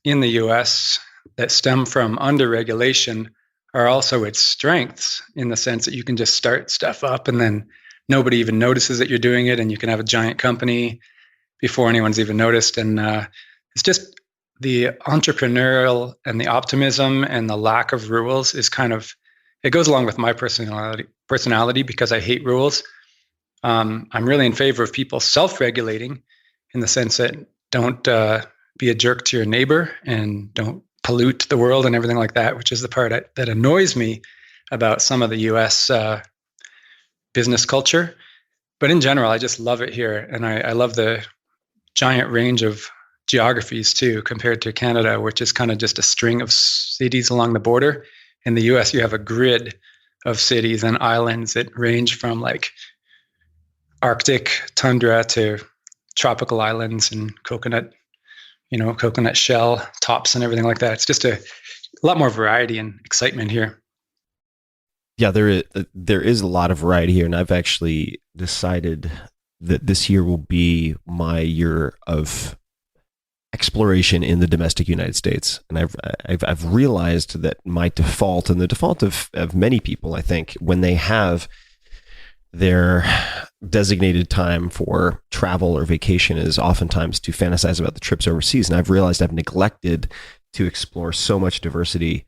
in the U.S. that stem from underregulation are also its strengths, in the sense that you can just start stuff up and then nobody even notices that you're doing it, and you can have a giant company before anyone's even noticed. And it's just the entrepreneurial and the optimism and the lack of rules is kind of, it goes along with my personality because I hate rules. I'm really in favor of people self-regulating, in the sense that don't be a jerk to your neighbor and don't pollute the world and everything like that, which is the part that annoys me about some of the US business culture. But in general, I just love it here. And I love the giant range of geographies too, compared to Canada, which is kind of just a string of cities along the border. In the US, you have a grid of cities and islands that range from like Arctic tundra to tropical islands and coconut shell tops and everything like that. It's just a lot more variety and excitement here. Yeah, there is a lot of variety here, and I've actually decided that this year will be my year of exploration in the domestic United States. And I've realized that my default, and the default of many people, I think, when they have their designated time for travel or vacation, is oftentimes to fantasize about the trips overseas. And I've realized I've neglected to explore so much diversity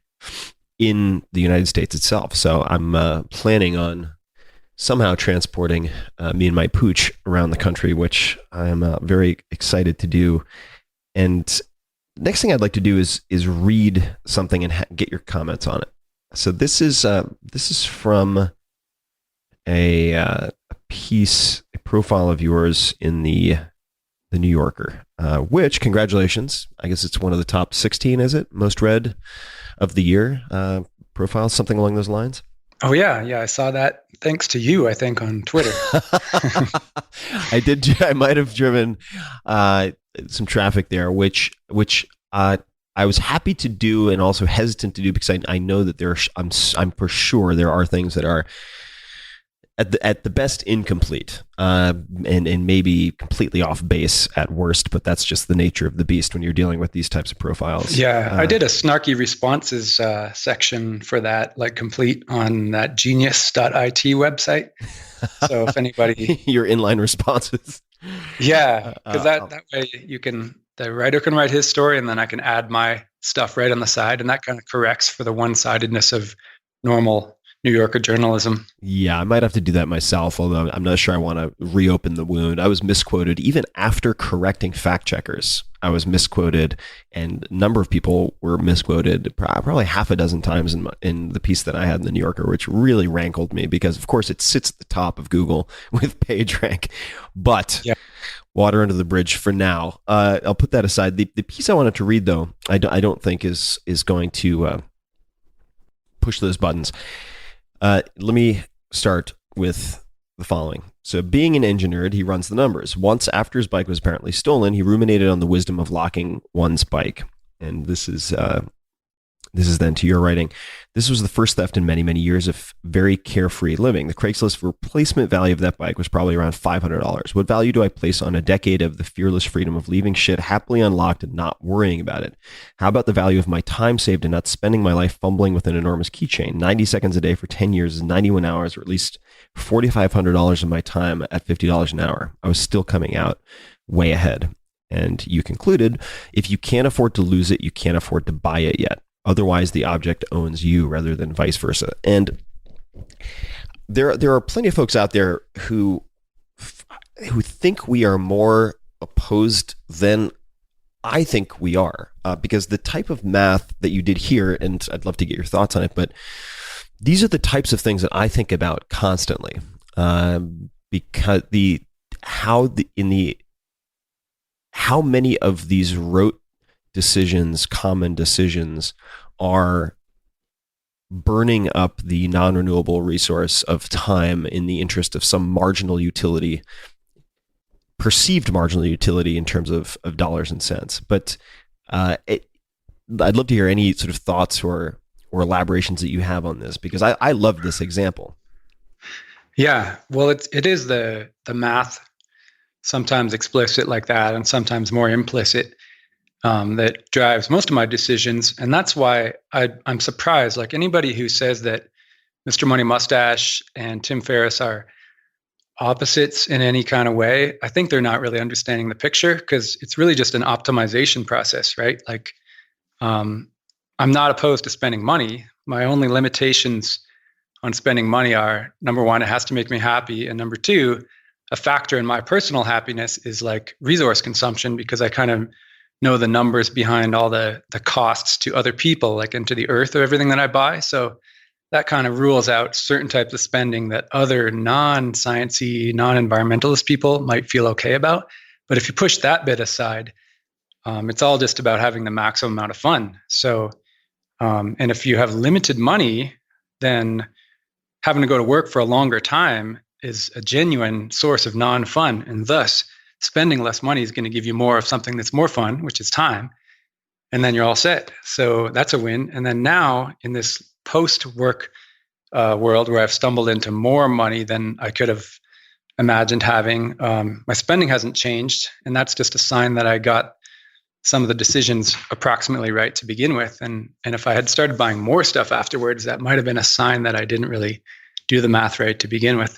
in the United States itself. So I'm planning on somehow transporting me and my pooch around the country, which I am very excited to do. And next thing I'd like to do is read something and get your comments on it. So this is from a piece, a profile of yours in the New Yorker, which, congratulations, I guess it's one of the top 16, is it? Most read of the year profiles, something along those lines. Oh yeah, I saw that. Thanks to you, I think, on Twitter. I might have driven some traffic there, which I was happy to do and also hesitant to do, because I know that I'm for sure there are things that are at the best incomplete, and maybe completely off base at worst, but that's just the nature of the beast when you're dealing with these types of profiles. Yeah, I did a snarky responses section for that, like complete on that genius.it website. So if anybody... Your inline responses. Yeah, because that way the writer can write his story, and then I can add my stuff right on the side, and that kind of corrects for the one-sidedness of normal New Yorker journalism. Yeah, I might have to do that myself, although I'm not sure I want to reopen the wound. I was misquoted even after correcting fact checkers. I was misquoted, and a number of people were misquoted probably half a dozen times in the piece that I had in the New Yorker, which really rankled me because, of course, it sits at the top of Google with PageRank. But yeah. Water under the bridge for now. I'll put that aside. The piece I wanted to read, though, I don't think is going to push those buttons. Let me start with the following. So, being an engineer, he runs the numbers. Once, after his bike was apparently stolen, he ruminated on the wisdom of locking one's bike. And this is This is then to your writing. This was the first theft in many, many years of very carefree living. The Craigslist replacement value of that bike was probably around $500. What value do I place on a decade of the fearless freedom of leaving shit happily unlocked and not worrying about it? How about the value of my time saved and not spending my life fumbling with an enormous keychain? 90 seconds a day for 10 years is 91 hours, or at least $4,500 of my time at $50 an hour. I was still coming out way ahead. And you concluded, if you can't afford to lose it, you can't afford to buy it yet. Otherwise, the object owns you rather than vice versa. And there are plenty of folks out there who think we are more opposed than I think we are, because the type of math that you did here, and I'd love to get your thoughts on it, but these are the types of things that I think about constantly, because how many of these rote decisions, common decisions, are burning up the non-renewable resource of time in the interest of some marginal utility, perceived marginal utility in terms of dollars and cents. But I'd love to hear any sort of thoughts or elaborations that you have on this, because I love this example. Yeah, well, it is the math, sometimes explicit like that, and sometimes more implicit, that drives most of my decisions. And that's why I'm surprised. Like, anybody who says that Mr. Money Mustache and Tim Ferriss are opposites in any kind of way, I think they're not really understanding the picture, because it's really just an optimization process, right? Like, I'm not opposed to spending money. My only limitations on spending money are, number one, it has to make me happy. And number two, a factor in my personal happiness is like resource consumption, because I kind of know the numbers behind all the costs to other people, like into the earth of everything that I buy. So that kind of rules out certain types of spending that other non-sciencey, non-environmentalist people might feel okay about. But if you push that bit aside, it's all just about having the maximum amount of fun. So, and if you have limited money, then having to go to work for a longer time is a genuine source of non-fun. And thus, spending less money is going to give you more of something that's more fun, which is time. And then you're all set. So that's a win. And then now in this post-work world where I've stumbled into more money than I could have imagined having, my spending hasn't changed. And that's just a sign that I got some of the decisions approximately right to begin with. And if I had started buying more stuff afterwards, that might have been a sign that I didn't really do the math right to begin with.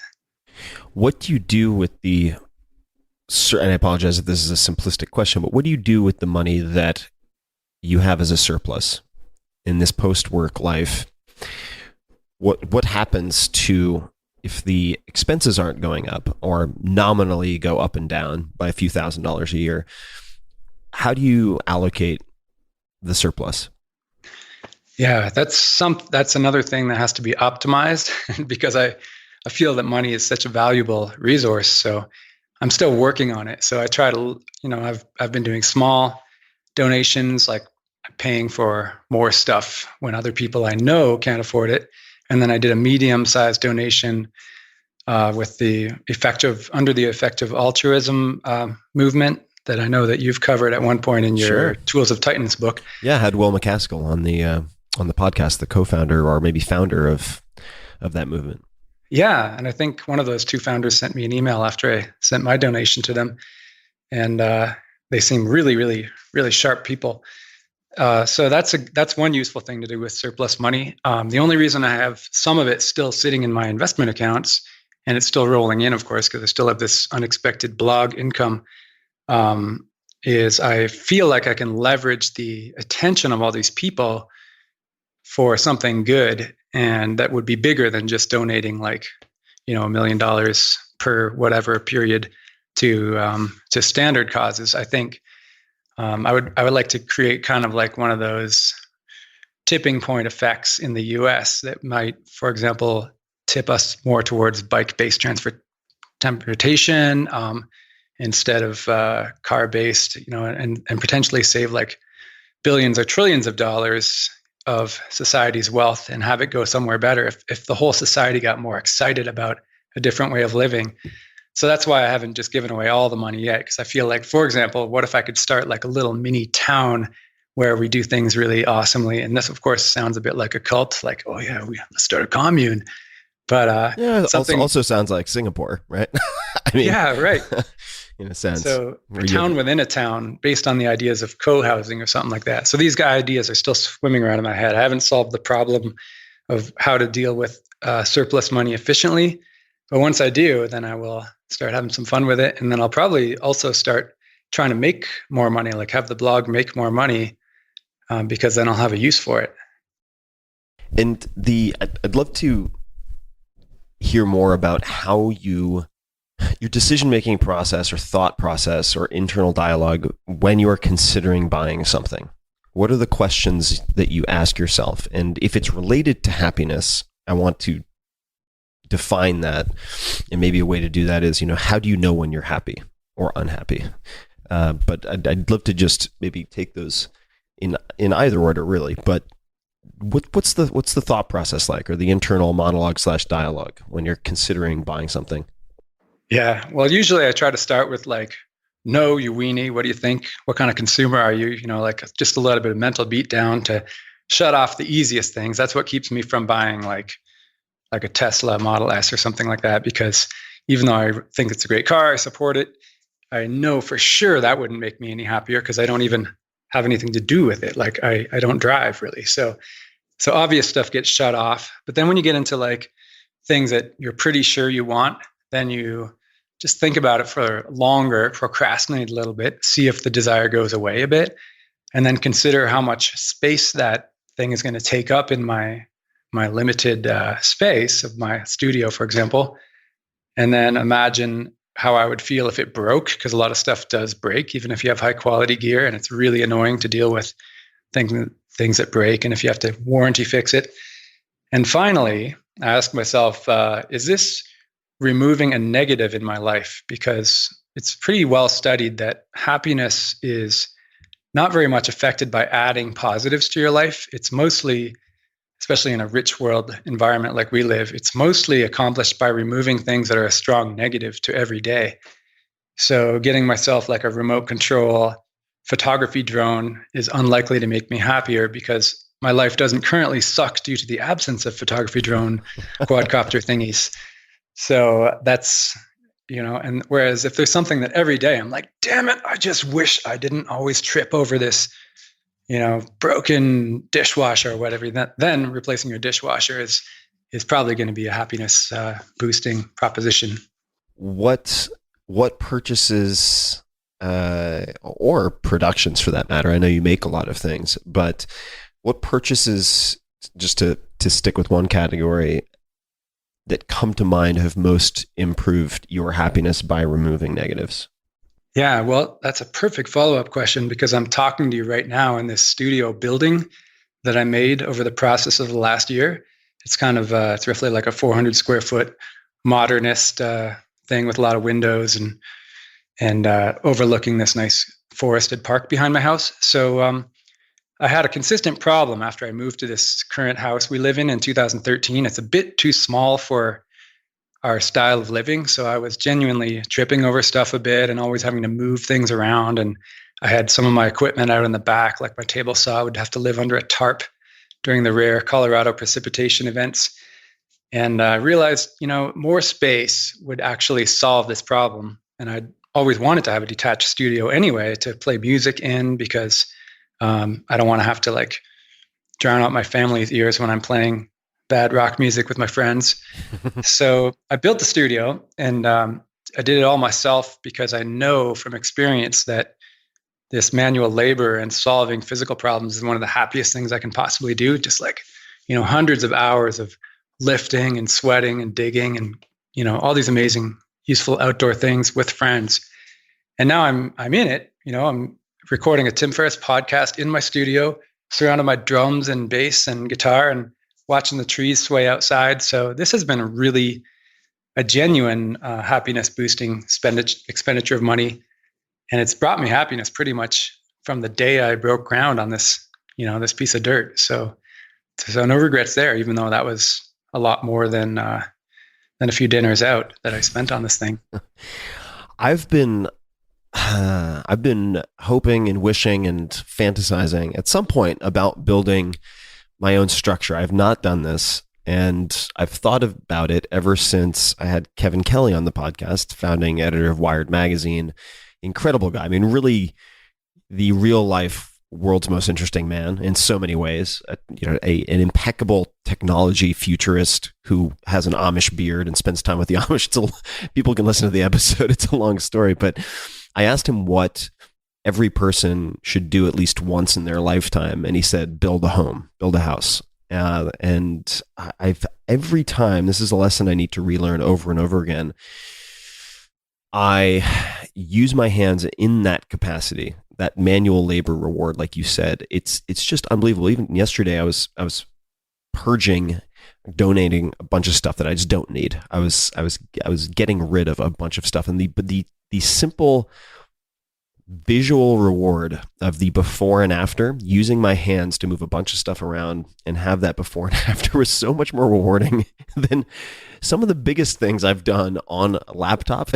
What do you do with and I apologize if this is a simplistic question, but what do you do with the money that you have as a surplus in this post-work life? What happens to, if the expenses aren't going up or nominally go up and down by a few $1,000s a year? How do you allocate the surplus? Yeah, that's another thing that has to be optimized, because I feel that money is such a valuable resource. So I'm still working on it. So I try to, I've been doing small donations, like paying for more stuff when other people I know can't afford it. And then I did a medium-sized donation with under the effective altruism movement that I know that you've covered at one point in your Tools of Titans book. Yeah, I had Will McCaskill on the podcast, the co-founder or maybe founder of that movement. Yeah, and I think one of those two founders sent me an email after I sent my donation to them, and they seem really, really, really sharp people. So that's one useful thing to do with surplus money. The only reason I have some of it still sitting in my investment accounts, and it's still rolling in, of course, because I still have this unexpected blog income, is I feel like I can leverage the attention of all these people for something good, and that would be bigger than just donating like, $1 million per whatever period to standard causes. I think I would like to create kind of like one of those tipping point effects in the U.S. that might, for example, tip us more towards bike-based transportation instead of car-based, and potentially save like billions or trillions of dollars of society's wealth and have it go somewhere better if the whole society got more excited about a different way of living. So that's why I haven't just given away all the money yet, because I feel like, for example, what if I could start like a little mini town where we do things really awesomely. And this, of course, sounds a bit like a cult, like, oh yeah, let's start a commune. But Yeah, something also sounds like Singapore, right? I mean, yeah, right. in a sense. So a town within a town based on the ideas of co-housing or something like that. So these ideas are still swimming around in my head. I haven't solved the problem of how to deal with surplus money efficiently. But once I do, then I will start having some fun with it. And then I'll probably also start trying to make more money, like have the blog make more money, because then I'll have a use for it. And I'd love to hear more about how your decision-making process or thought process or internal dialogue when you are considering buying something. What are the questions that you ask yourself? And if it's related to happiness, I want to define that. And maybe a way to do that is, how do you know when you're happy or unhappy? But I'd love to just maybe take those in either order, really. But what's the thought process like, or the internal monologue / dialogue when you're considering buying something? Yeah. Well, usually I try to start with like, no, you weenie. What do you think? What kind of consumer are you? Like just a little bit of mental beat down to shut off the easiest things. That's what keeps me from buying like a Tesla Model S or something like that. Because even though I think it's a great car, I support it, I know for sure that wouldn't make me any happier because I don't even have anything to do with it. Like I don't drive really. So obvious stuff gets shut off. But then when you get into like things that you're pretty sure you want, then you just think about it for longer, procrastinate a little bit, see if the desire goes away a bit, and then consider how much space that thing is going to take up in my limited space of my studio, for example. And then imagine how I would feel if it broke, because a lot of stuff does break, even if you have high quality gear, and it's really annoying to deal with things that break, and if you have to warranty fix it. And finally, I ask myself, is this removing a negative in my life? Because it's pretty well studied that happiness is not very much affected by adding positives to your life. It's mostly, especially in a rich world environment like we live, it's mostly accomplished by removing things that are a strong negative to every day. So getting myself like a remote control photography drone is unlikely to make me happier because my life doesn't currently suck due to the absence of photography drone quadcopter thingies. So that's, and whereas if there's something that every day I'm like, damn it, I just wish I didn't always trip over this, broken dishwasher or whatever, then replacing your dishwasher is probably going to be a happiness boosting proposition. What purchases or productions for that matter, I know you make a lot of things, but what purchases, just to stick with one category, that come to mind have most improved your happiness by removing negatives? Yeah, well, that's a perfect follow-up question because I'm talking to you right now in this studio building that I made over the process of the last year. It's kind of, it's roughly like a 400 square foot modernist thing with a lot of windows and overlooking this nice forested park behind my house. So I had a consistent problem after I moved to this current house we live in 2013. It's a bit too small for our style of living. So I was genuinely tripping over stuff a bit and always having to move things around. And I had some of my equipment out in the back, like my table saw would have to live under a tarp during the rare Colorado precipitation events. And I realized, more space would actually solve this problem. And I'd always wanted to have a detached studio anyway to play music in because I don't want to have to like drown out my family's ears when I'm playing bad rock music with my friends. So I built the studio and I did it all myself because I know from experience that this manual labor and solving physical problems is one of the happiest things I can possibly do. Just like, hundreds of hours of lifting and sweating and digging and, all these amazing, useful outdoor things with friends. And now I'm in it, I'm recording a Tim Ferriss podcast in my studio, surrounded by drums and bass and guitar and watching the trees sway outside. So this has been really a genuine happiness boosting expenditure of money. And it's brought me happiness pretty much from the day I broke ground on this, this piece of dirt. So no regrets there, even though that was a lot more than a few dinners out that I spent on this thing. I've been I've been hoping and wishing and fantasizing at some point about building my own structure. I've not done this, and I've thought about it ever since I had Kevin Kelly on the podcast, founding editor of Wired Magazine. Incredible guy. I mean, really the real life world's most interesting man in so many ways. An impeccable technology futurist who has an Amish beard and spends time with the Amish. People can listen to the episode. It's a long story, but I asked him what every person should do at least once in their lifetime, and he said, build a home, build a house. And I've every time, this is a lesson I need to relearn over and over again. I use my hands in that capacity, that manual labor reward, like you said. It's just unbelievable. Even yesterday, I was purging, donating a bunch of stuff that I just don't need. I was getting rid of a bunch of stuff, and the simple visual reward of the before and after, using my hands to move a bunch of stuff around and have that before and after, was so much more rewarding than some of the biggest things I've done on a laptop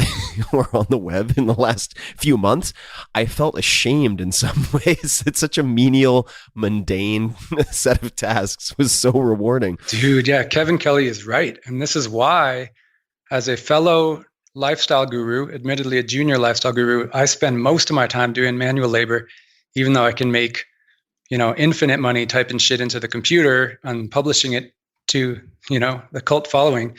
or on the web in the last few months. I felt ashamed in some ways. It's such a menial, mundane set of tasks. It was so rewarding. Dude, yeah, Kevin Kelly is right. And this is why, as a fellow lifestyle guru, admittedly a junior lifestyle guru, I spend most of my time doing manual labor, even though I can make, infinite money typing shit into the computer and publishing it to, the cult following.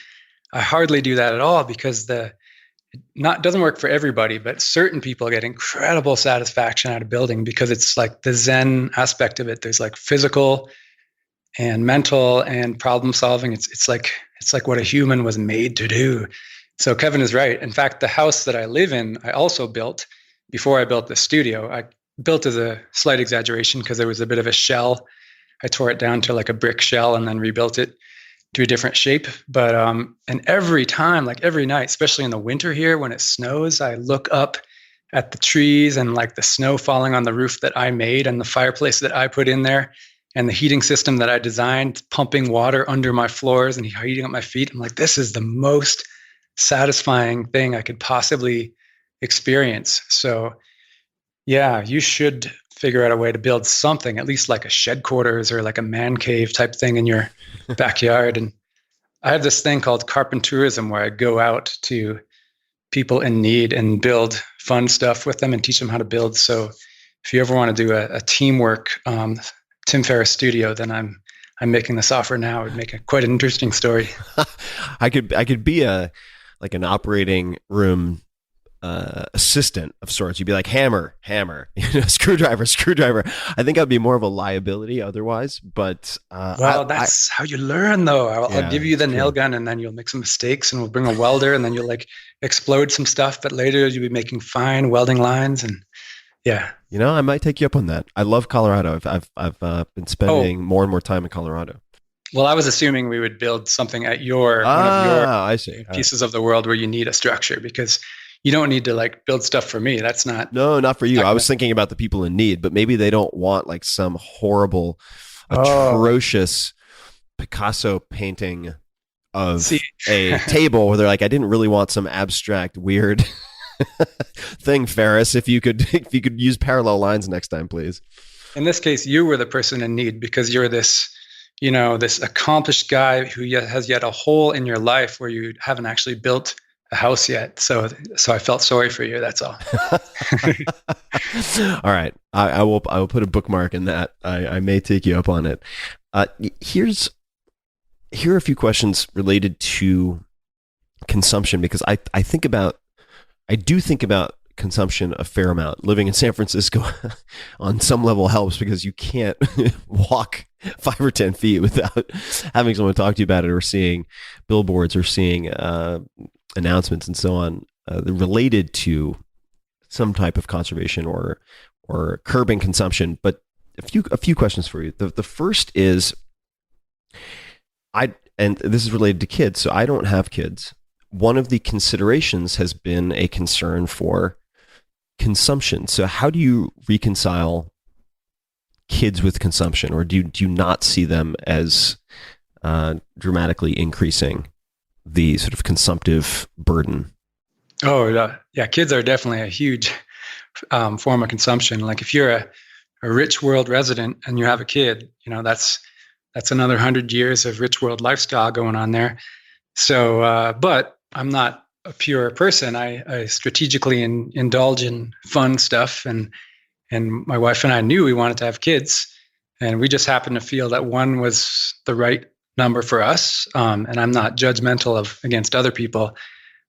I hardly do that at all because doesn't work for everybody, but certain people get incredible satisfaction out of building because it's like the Zen aspect of it. There's like physical and mental and problem solving. It's like what a human was made to do. So Kevin is right. In fact, the house that I live in, I also built before I built the studio. I built as a slight exaggeration because there was a bit of a shell. I tore it down to like a brick shell and then rebuilt it to a different shape. But and every time, like every night, especially in the winter here when it snows, I look up at the trees and like the snow falling on the roof that I made and the fireplace that I put in there and the heating system that I designed, pumping water under my floors and heating up my feet. I'm like, this is the most satisfying thing I could possibly experience. So yeah, you should figure out a way to build something, at least like a shed quarters or like a man cave type thing in your backyard. And I have this thing called carpentourism where I go out to people in need and build fun stuff with them and teach them how to build. So if you ever want to do a teamwork Tim Ferriss studio, then I'm making this offer now. It would make quite an interesting story. I could be like an operating room assistant of sorts. You'd be like hammer, screwdriver. I think I'd be more of a liability otherwise. But that's how you learn, though. I'll give you the nail gun, and then you'll make some mistakes, and we'll bring a welder, and then you'll like explode some stuff. But later you'll be making fine welding lines, and yeah. I might take you up on that. I love Colorado. I've been spending more and more time in Colorado. Well, I was assuming we would build something at one of your I see. pieces of the world where you need a structure, because you don't need to like build stuff for me. That's not. No, not for you. I was thinking about the people in need, but maybe they don't want like some horrible, atrocious Picasso painting of a table where they're like, I didn't really want some abstract, weird thing, Ferris. If you could use parallel lines next time, please. In this case, you were the person in need because you're this accomplished guy who has yet a hole in your life where you haven't actually built a house yet. So I felt sorry for you. That's all. All right. I will put a bookmark in that. I may take you up on it. Here are a few questions related to consumption, because I do think about consumption a fair amount. Living in San Francisco on some level helps because you can't walk 5 or 10 feet without having someone talk to you about it, or seeing billboards, or seeing announcements and so on related to some type of conservation or curbing consumption. But a few questions for you. The first is, and this is related to kids, so I don't have kids. One of the considerations has been a concern for consumption. So how do you reconcile kids with consumption, or do you not see them as dramatically increasing the sort of consumptive burden? Oh, yeah. Kids are definitely a huge form of consumption. Like if you're a rich world resident and you have a kid, that's another 100 years of rich world lifestyle going on there. So, but I'm not a pure person. I strategically indulge in fun stuff, and my wife and I knew we wanted to have kids, and we just happened to feel that one was the right number for us. And I'm not judgmental against other people,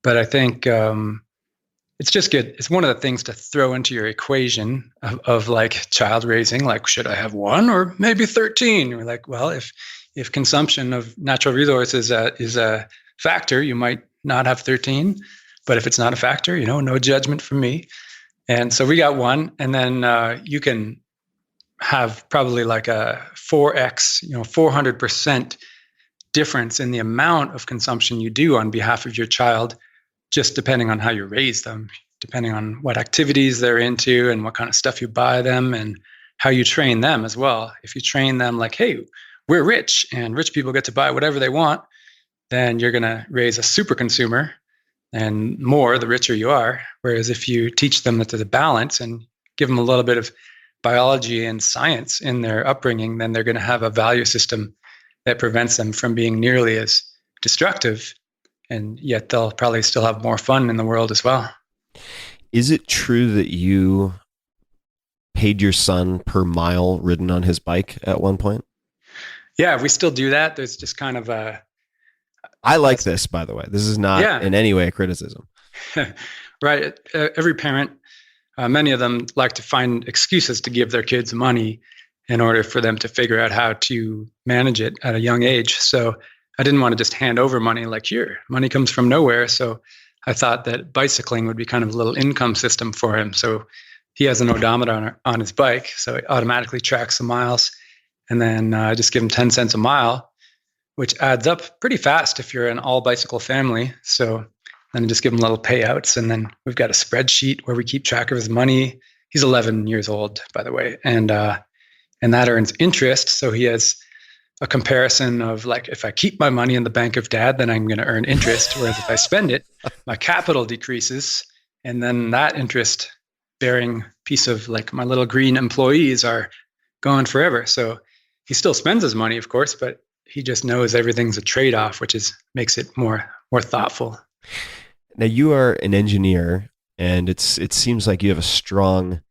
but I think it's just good. It's one of the things to throw into your equation of like child raising. Like, should I have one or maybe 13? You're like, well, if consumption of natural resources is a factor, you might not have 13. But if it's not a factor, no judgment from me. And so we got one, and then you can have probably like a 4x, 400% difference in the amount of consumption you do on behalf of your child, just depending on how you raise them, depending on what activities they're into and what kind of stuff you buy them and how you train them as well. If you train them like, hey, we're rich and rich people get to buy whatever they want, then you're going to raise a super consumer, and more the richer you are. Whereas if you teach them that there's a balance and give them a little bit of biology and science in their upbringing, then they're going to have a value system that prevents them from being nearly as destructive. And yet they'll probably still have more fun in the world as well. Is it true that you paid your son per mile ridden on his bike at one point? Yeah, we still do that. There's just kind of I like this, by the way. This is not in any way a criticism. Right. Every parent, many of them like to find excuses to give their kids money in order for them to figure out how to manage it at a young age. So I didn't want to just hand over money like, here, money comes from nowhere. So I thought that bicycling would be kind of a little income system for him. So he has an odometer on his bike, so it automatically tracks the miles. And then I just give him 10 cents a mile, which adds up pretty fast if you're an all bicycle family. So then I just give him little payouts. And then we've got a spreadsheet where we keep track of his money. He's 11 years old, by the way. And that earns interest. So he has a comparison of like, if I keep my money in the bank of dad, then I'm going to earn interest. Whereas if I spend it, my capital decreases. And then that interest bearing piece of like my little green employees are gone forever. So he still spends his money, of course, but he just knows everything's a trade-off, which makes it more thoughtful. Now you are an engineer, and it seems like you have a strong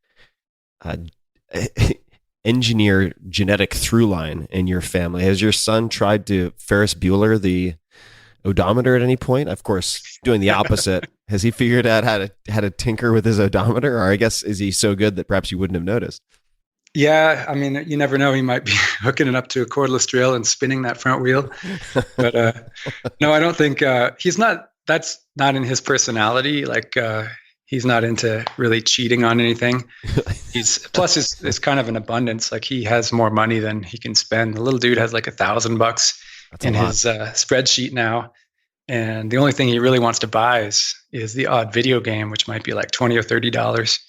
engineer genetic through line in your family. Has your son tried to Ferris Bueller the odometer at any point? Of course, doing the opposite. Has he figured out how to tinker with his odometer? Or I guess, is he so good that perhaps you wouldn't have noticed? Yeah, I mean, you never know. He might be hooking it up to a cordless drill and spinning that front wheel. But no, I don't think he's not. That's not in his personality. Like he's not into really cheating on anything. Plus it's kind of an abundance. Like he has more money than he can spend. The little dude has like $1,000 in his spreadsheet now. And the only thing he really wants to buy is the odd video game, which might be like $20 or $30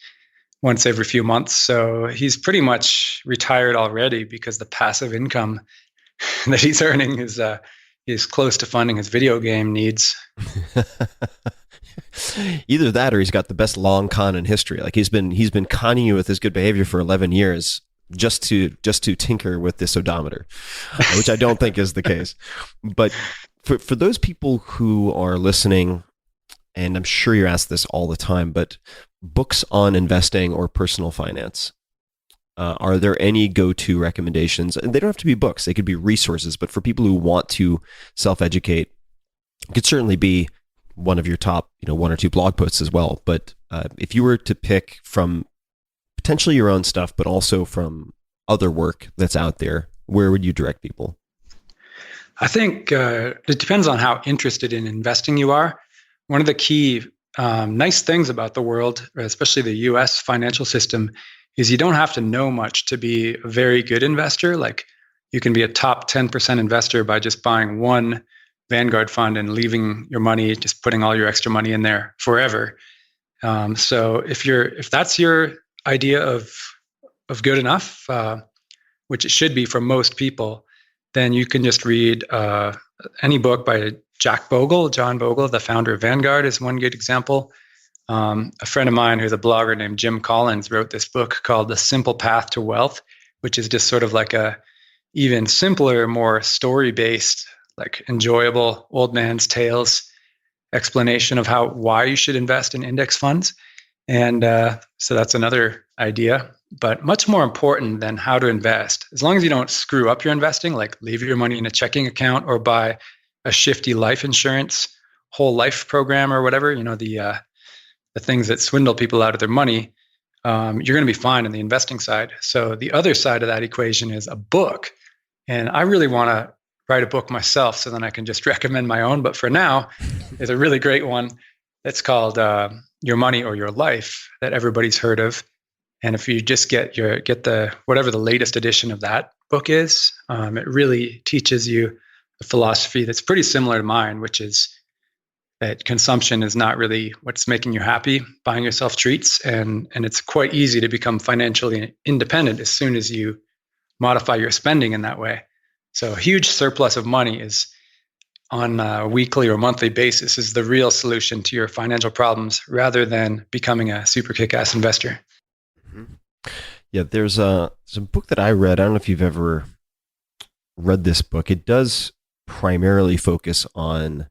once every few months. So he's pretty much retired already because the passive income that he's earning is close to funding his video game needs. Either that, or he's got the best long con in history. Like he's been conning you with his good behavior for 11 years just to tinker with this odometer, which I don't think is the case. But for those people who are listening, and I'm sure you're asked this all the time, but books on investing or personal finance, are there any go-to recommendations? And they don't have to be books; they could be resources. But for people who want to self-educate, it could certainly be one of your top, one or two blog posts as well. But if you were to pick from potentially your own stuff, but also from other work that's out there, where would you direct people? I think it depends on how interested in investing you are. One of the key nice things about the world, especially the US financial system, is you don't have to know much to be a very good investor. Like you can be a top 10% investor by just buying one Vanguard fund and leaving your money, just putting all your extra money in there forever. So if that's your idea of good enough, which it should be for most people, then you can just read any book by John Bogle, the founder of Vanguard, is one good example. A friend of mine who's a blogger named Jim Collins wrote this book called The Simple Path to Wealth, which is just sort of like a even simpler, more story-based, like enjoyable old man's tales explanation of why you should invest in index funds. And so that's another idea, but much more important than how to invest. As long as you don't screw up your investing, like leave your money in a checking account or buy a shifty life insurance, whole life program or whatever, the things that swindle people out of their money, you're going to be fine on the investing side. So the other side of that equation is a book. And I really want to write a book myself so then I can just recommend my own. But for now, there's a really great one that's called Your Money or Your Life that everybody's heard of. And if you just get the whatever the latest edition of that book is, it really teaches you a philosophy that's pretty similar to mine, which is that consumption is not really what's making you happy, buying yourself treats. And it's quite easy to become financially independent as soon as you modify your spending in that way. So a huge surplus of money is on a weekly or monthly basis is the real solution to your financial problems rather than becoming a super kick-ass investor. Yeah, there's a book that I read. I don't know if you've ever read this book. It does primarily focus on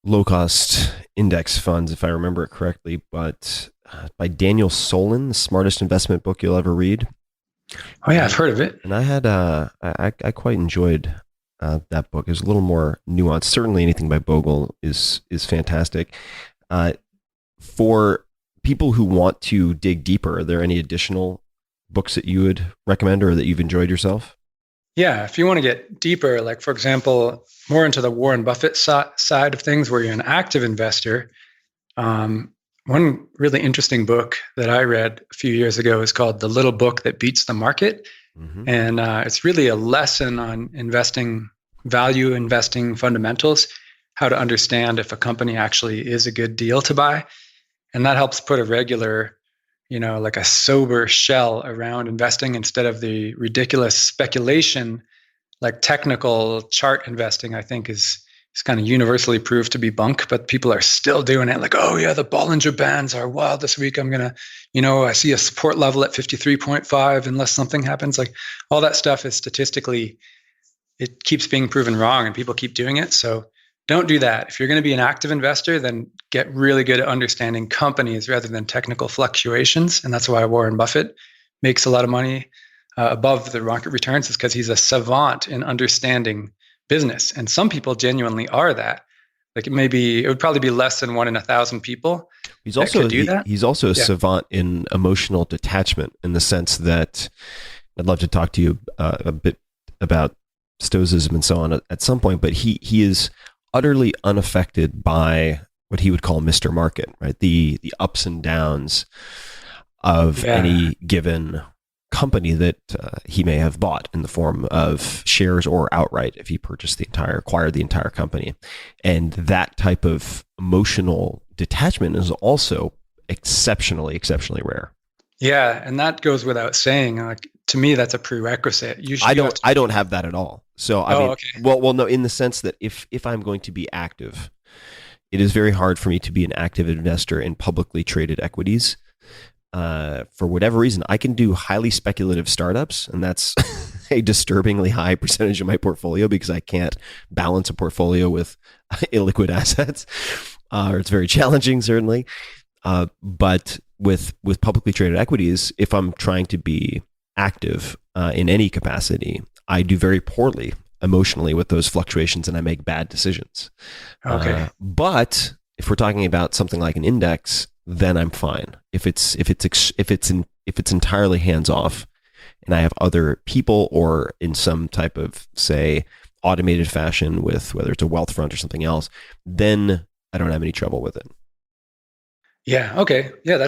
low-cost index funds, if I remember it correctly, but by Daniel Solon, The Smartest Investment Book You'll Ever Read. Oh yeah, I've heard of it. And I had I quite enjoyed that book. It was a little more nuanced. Certainly, anything by Bogle is fantastic. For people who want to dig deeper, are there any additional books that you would recommend or that you've enjoyed yourself? Yeah, if you want to get deeper, like for example, more into the Warren Buffett side of things, where you're an active investor. One really interesting book that I read a few years ago is called The Little Book That Beats the Market. Mm-hmm. And it's really a lesson on value investing fundamentals, how to understand if a company actually is a good deal to buy. And that helps put a regular, like a sober shell around investing instead of the ridiculous speculation, like technical chart investing, I think is kind of universally proved to be bunk, but people are still doing it. Like, oh yeah, the Bollinger Bands are wild this week. I'm going to, I see a support level at 53.5 unless something happens. Like all that stuff is statistically, it keeps being proven wrong and people keep doing it. So don't do that. If you're going to be an active investor, then get really good at understanding companies rather than technical fluctuations. And that's why Warren Buffett makes a lot of money above the market returns, is because he's a savant in understanding business. And some people genuinely are that. Like it would probably be less than 1 in 1,000 people. He's also do that. He's also a savant in emotional detachment, in the sense that I'd love to talk to you a bit about stoicism and so on at some point, but he is utterly unaffected by what he would call Mr. Market, right? The ups and downs of any given company that he may have bought in the form of shares or outright if he acquired the entire company. And that type of emotional detachment is also exceptionally rare. Yeah, and that goes without saying. Like, to me, that's a prerequisite. I don't have that at all. So okay. Well, no, in the sense that if I'm going to be active, it is very hard for me to be an active investor in publicly traded equities. For whatever reason, I can do highly speculative startups, and that's a disturbingly high percentage of my portfolio because I can't balance a portfolio with illiquid assets, or it's very challenging, certainly. But with publicly traded equities, if I'm trying to be active in any capacity, I do very poorly emotionally with those fluctuations, and I make bad decisions. Okay. But if we're talking about something like an index, then I'm fine. If it's entirely hands off, and I have other people, or in some type of, say, automated fashion with whether it's a Wealthfront or something else, then I don't have any trouble with it. Yeah. Okay. Yeah.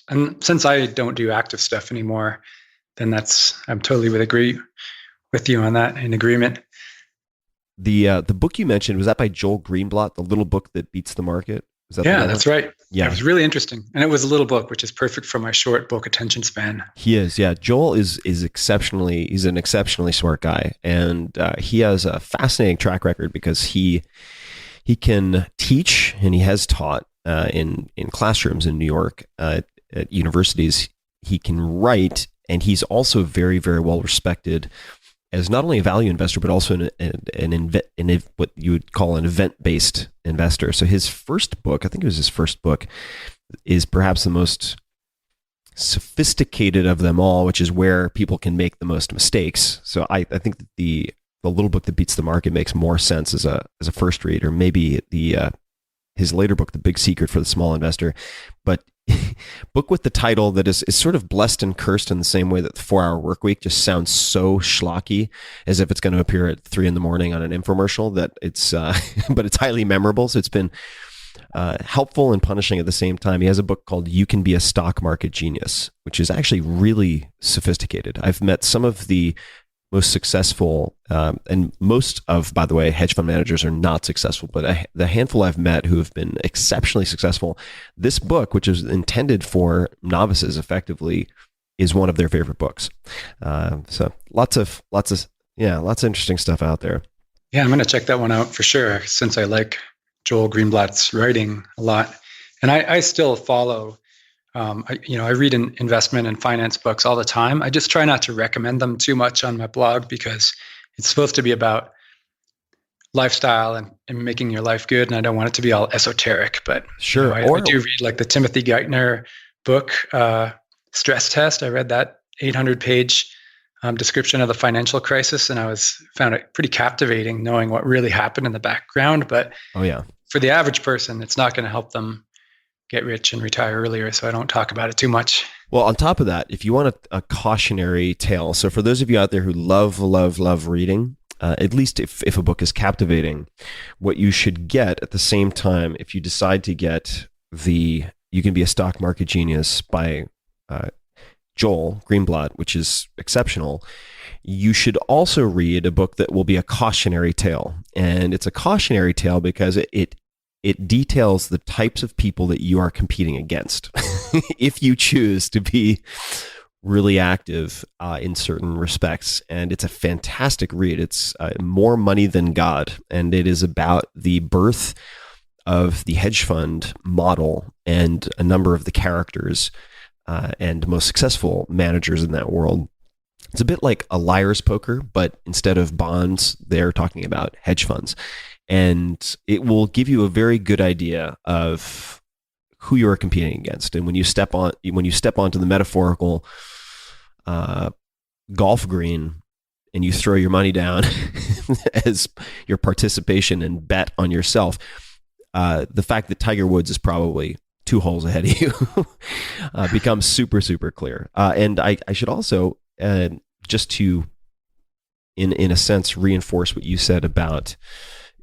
And since I don't do active stuff anymore, then I'm totally agree with you on that, in agreement. The book you mentioned, was that by Joel Greenblatt, The Little Book That Beats the Market? That's right. Yeah. It was really interesting. And it was a little book, which is perfect for my short book attention span. He is. Yeah. Joel is he's an exceptionally smart guy. And he has a fascinating track record because he can teach, and he has taught in classrooms in New York at universities. He can write, and he's also very, very well respected as not only a value investor, but also what you would call an event-based investor. So his first book, I think it was his first book, is perhaps the most sophisticated of them all, which is where people can make the most mistakes. So I think that the little book that beats the market makes more sense as a first read, or maybe his later book, The Big Secret for the Small Investor. But book with the title that is sort of blessed and cursed in the same way that the 4-Hour Workweek just sounds so schlocky, as if it's going to appear at 3 a.m. on an infomercial, that it's but it's highly memorable. So it's been helpful and punishing at the same time. He has a book called You Can Be a Stock Market Genius, which is actually really sophisticated. I've met some of the most successful, and most of, by the way, hedge fund managers are not successful, but the handful I've met who have been exceptionally successful, this book, which is intended for novices effectively, is one of their favorite books. So lots of interesting stuff out there. Yeah, I'm going to check that one out for sure, since I like Joel Greenblatt's writing a lot. And I still follow, I read investment and finance books all the time. I just try not to recommend them too much on my blog, because it's supposed to be about lifestyle and making your life good. And I don't want it to be all esoteric, but sure. I do read like the Timothy Geithner book, Stress Test. I read that 800-page description of the financial crisis, and found it pretty captivating, knowing what really happened in the background. But for the average person, it's not going to help them get rich and retire earlier, so I don't talk about it too much. Well, on top of that, if you want a cautionary tale, so for those of you out there who love reading, at least if a book is captivating, what you should get at the same time, if you decide to get You Can Be a Stock Market Genius by Joel Greenblatt, which is exceptional, you should also read a book that will be a cautionary tale. And it's a cautionary tale because it details the types of people that you are competing against if you choose to be really active in certain respects. And it's a fantastic read. It's More Money Than God, and it is about the birth of the hedge fund model and a number of the characters and most successful managers in that world. It's a bit like a liar's poker, but instead of bonds, they're talking about hedge funds. And it will give you a very good idea of who you are competing against. And when you step onto the metaphorical golf green and you throw your money down as your participation and bet on yourself, the fact that Tiger Woods is probably 2 holes ahead of you becomes super, super clear. And I should also, just to, in a sense, reinforce what you said about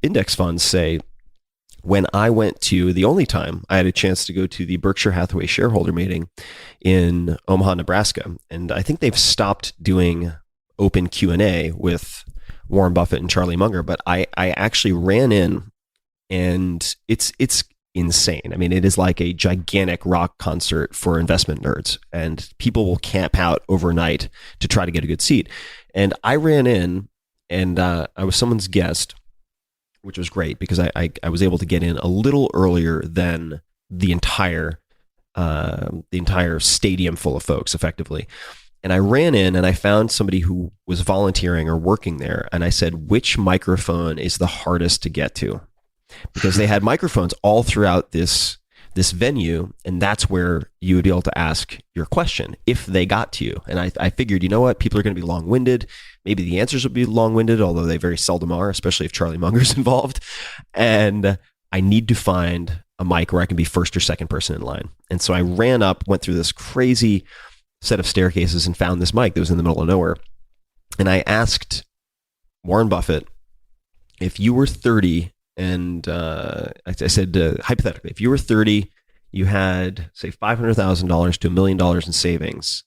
index funds, say, when I went to, the only time I had a chance to go to the Berkshire Hathaway shareholder meeting in Omaha, Nebraska, and I think they've stopped doing open Q&A with Warren Buffett and Charlie Munger, but I actually ran in, and it's insane. I mean, it is like a gigantic rock concert for investment nerds, and people will camp out overnight to try to get a good seat. And I ran in, and I was someone's guest, which was great because I was able to get in a little earlier than the entire stadium full of folks, effectively. And I ran in and I found somebody who was volunteering or working there, and I said, which microphone is the hardest to get to? Because they had microphones all throughout this venue, and that's where you would be able to ask your question if they got to you. And I figured, you know what, people are going to be long-winded. Maybe the answers will be long-winded, although they very seldom are, especially if Charlie Munger's involved. And I need to find a mic where I can be first or second person in line. And so I ran up, went through this crazy set of staircases, and found this mic that was in the middle of nowhere. And I asked Warren Buffett, if you were 30, and I said, hypothetically, if you were 30, you had, say, $500,000 to $1 million in savings,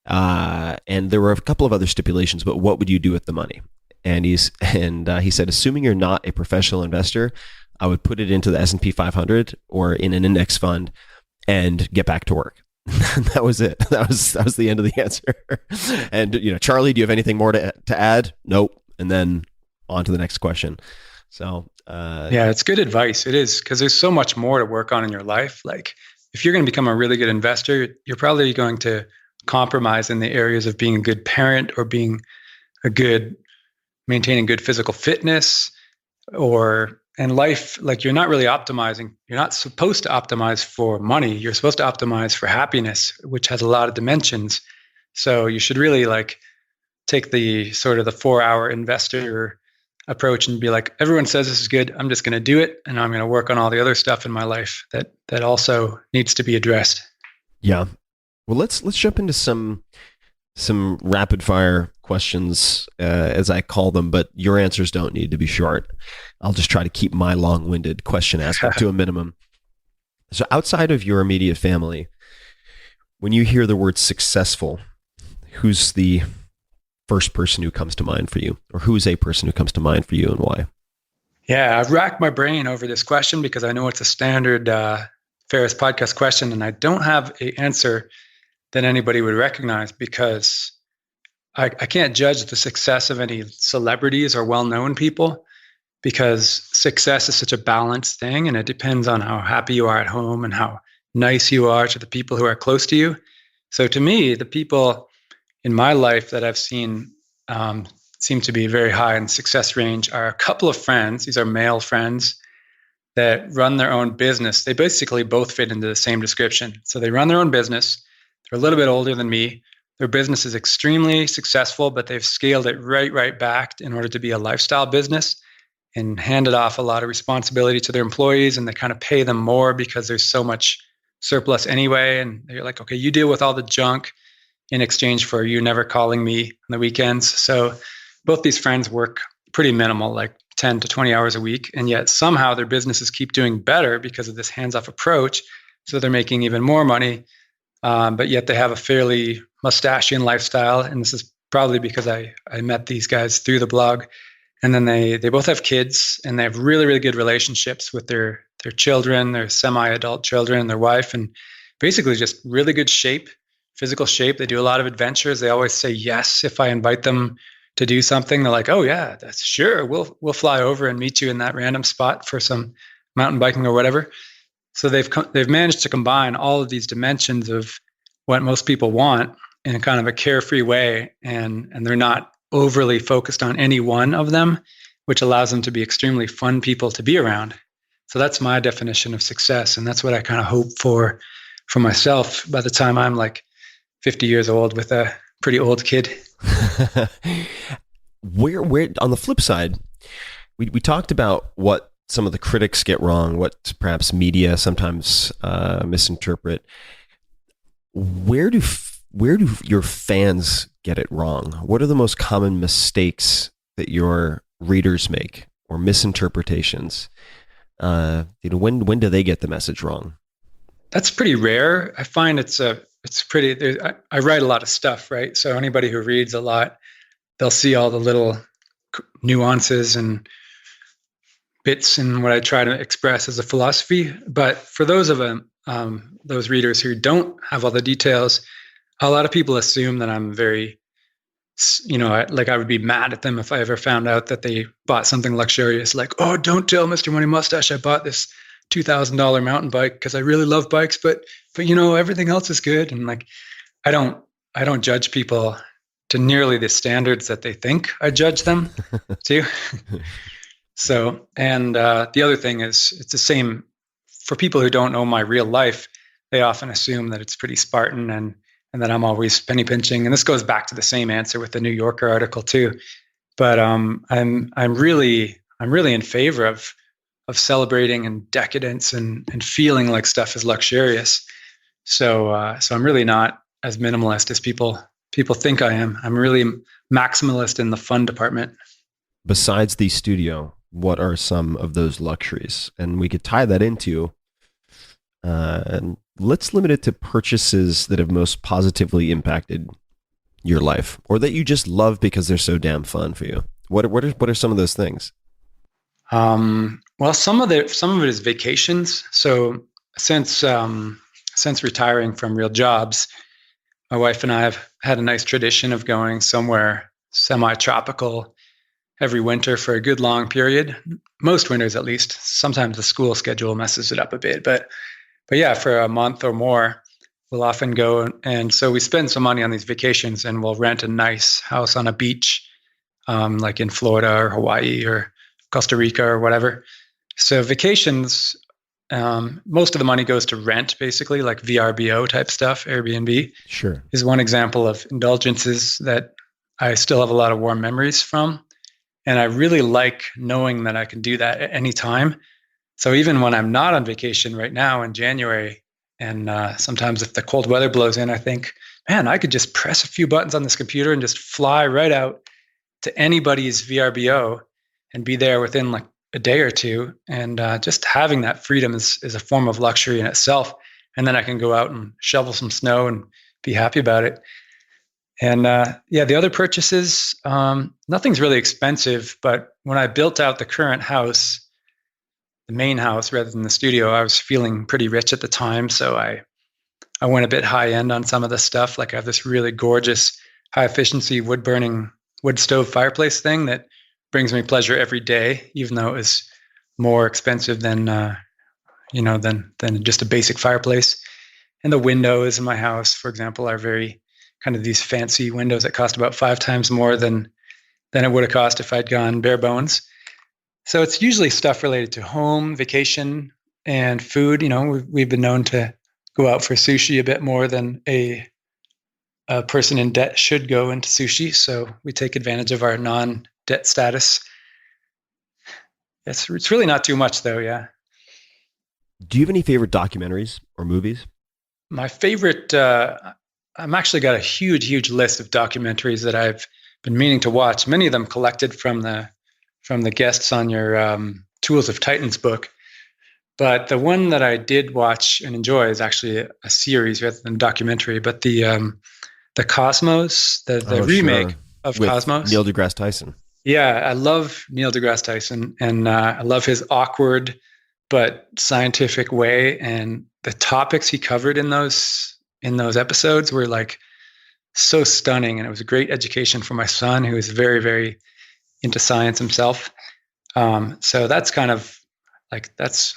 and there were a couple of other stipulations, but what would you do with the money? And he said, assuming you're not a professional investor, I would put it into the S&P 500 or in an index fund and get back to work. That was it. That was the end of the answer. And Charlie, do you have anything more to add? Nope. And then on to the next question. So Yeah, it's good advice. It is, because there's so much more to work on in your life. Like, if you're going to become a really good investor, you're probably going to compromise in the areas of being a good parent or being a good, maintaining good physical fitness, or in life, like, you're not really optimizing. You're not supposed to optimize for money. You're supposed to optimize for happiness, which has a lot of dimensions. So you should really like take the sort of the 4-hour investor approach and be like, everyone says this is good. I'm just going to do it. And I'm going to work on all the other stuff in my life that also needs to be addressed. Yeah. Well, let's jump into some rapid fire questions, as I call them, but your answers don't need to be short. I'll just try to keep my long-winded question asking to a minimum. So outside of your immediate family, when you hear the word successful, who's the first person who comes to mind for you, or who is a person who comes to mind for you, and why? Yeah, I've racked my brain over this question because I know it's a standard Ferris podcast question, and I don't have an answer that anybody would recognize, because I can't judge the success of any celebrities or well-known people, because success is such a balanced thing, and it depends on how happy you are at home and how nice you are to the people who are close to you. So to me, the people in my life that I've seen seem to be very high in success range are a couple of friends. These are male friends that run their own business. They basically both fit into the same description. So they run their own business. They're a little bit older than me. Their business is extremely successful, but they've scaled it right back in order to be a lifestyle business, and handed off a lot of responsibility to their employees, and they kind of pay them more because there's so much surplus anyway. And they're like, okay, you deal with all the junk in exchange for you never calling me on the weekends. So both these friends work pretty minimal, like 10 to 20 hours a week. And yet somehow their businesses keep doing better because of this hands-off approach. So they're making even more money. But yet they have a fairly mustachian lifestyle. And this is probably because I met these guys through the blog. And then they both have kids, and they have really good relationships with their children, their semi-adult children, and their wife, and basically just really good shape, physical shape. They do a lot of adventures. They always say yes if I invite them to do something. They're like, oh yeah, that's sure. We'll fly over and meet you in that random spot for some mountain biking or whatever. So they've managed to combine all of these dimensions of what most people want in a kind of a carefree way, and they're not overly focused on any one of them, which allows them to be extremely fun people to be around. So that's my definition of success, and that's what I kind of hope for myself by the time I'm like 50 years old with a pretty old kid. Where on the flip side, we talked about what some of the critics get wrong, what perhaps media sometimes misinterpret. Where do your fans get it wrong? What are the most common mistakes that your readers make, or misinterpretations? When do they get the message wrong? That's pretty rare. I find it's pretty. I write a lot of stuff, right? So anybody who reads a lot, they'll see all the little nuances and bits in what I try to express as a philosophy. But for those of them, those readers who don't have all the details, a lot of people assume that I'm very, I would be mad at them if I ever found out that they bought something luxurious. Like, oh, don't tell Mr. Money Mustache I bought this $2,000 mountain bike because I really love bikes, but everything else is good. And like, I don't judge people to nearly the standards that they think I judge them to. So, and the other thing is, it's the same for people who don't know my real life. They often assume that it's pretty Spartan and that I'm always penny pinching. And this goes back to the same answer with the New Yorker article too. But I'm really in favor of celebrating and decadence and feeling like stuff is luxurious. So I'm really not as minimalist as people think I am. I'm really maximalist in the fun department. Besides the studio, what are some of those luxuries? And we could tie that into, and let's limit it to purchases that have most positively impacted your life, or that you just love because they're so damn fun for you. What are some of those things? Well, some of it is vacations. So since retiring from real jobs, my wife and I have had a nice tradition of going somewhere semi-tropical every winter for a good long period. Most winters, at least. Sometimes the school schedule messes it up a bit, but yeah, for a month or more, we'll often go. And so we spend some money on these vacations, and we'll rent a nice house on a beach, like in Florida or Hawaii or Costa Rica or whatever. So vacations, most of the money goes to rent, basically, like VRBO type stuff. Airbnb Sure. is one example of indulgences that I still have a lot of warm memories from. And I really like knowing that I can do that at any time. So even when I'm not on vacation right now in January, and sometimes if the cold weather blows in, I think, man, I could just press a few buttons on this computer and just fly right out to anybody's VRBO and be there within like a day or two. And just having that freedom is a form of luxury in itself. And then I can go out and shovel some snow and be happy about it. And the other purchases, nothing's really expensive. But when I built out the current house, the main house rather than the studio, I was feeling pretty rich at the time. So I went a bit high end on some of the stuff. Like I have this really gorgeous high efficiency wood stove fireplace thing that brings me pleasure every day, even though it was more expensive than just a basic fireplace. And the windows in my house, for example, are very kind of these fancy windows that cost about 5 times more than it would have cost if I'd gone bare bones. So it's usually stuff related to home, vacation, and food. We've been known to go out for sushi a bit more than a person in debt should go into sushi. So we take advantage of our non-debt status. It's really not too much though, yeah. Do you have any favorite documentaries or movies? My favorite, I'm actually got a huge list of documentaries that I've been meaning to watch. Many of them collected from the guests on your Tools of Titans book. But the one that I did watch and enjoy is actually a series rather than a documentary. But the Cosmos, the remake of With Cosmos. Neil deGrasse Tyson. Yeah, I love Neil deGrasse Tyson, and I love his awkward but scientific way. And the topics he covered in those episodes were like so stunning, and it was a great education for my son, who is very, very into science himself. So that's kind of like that's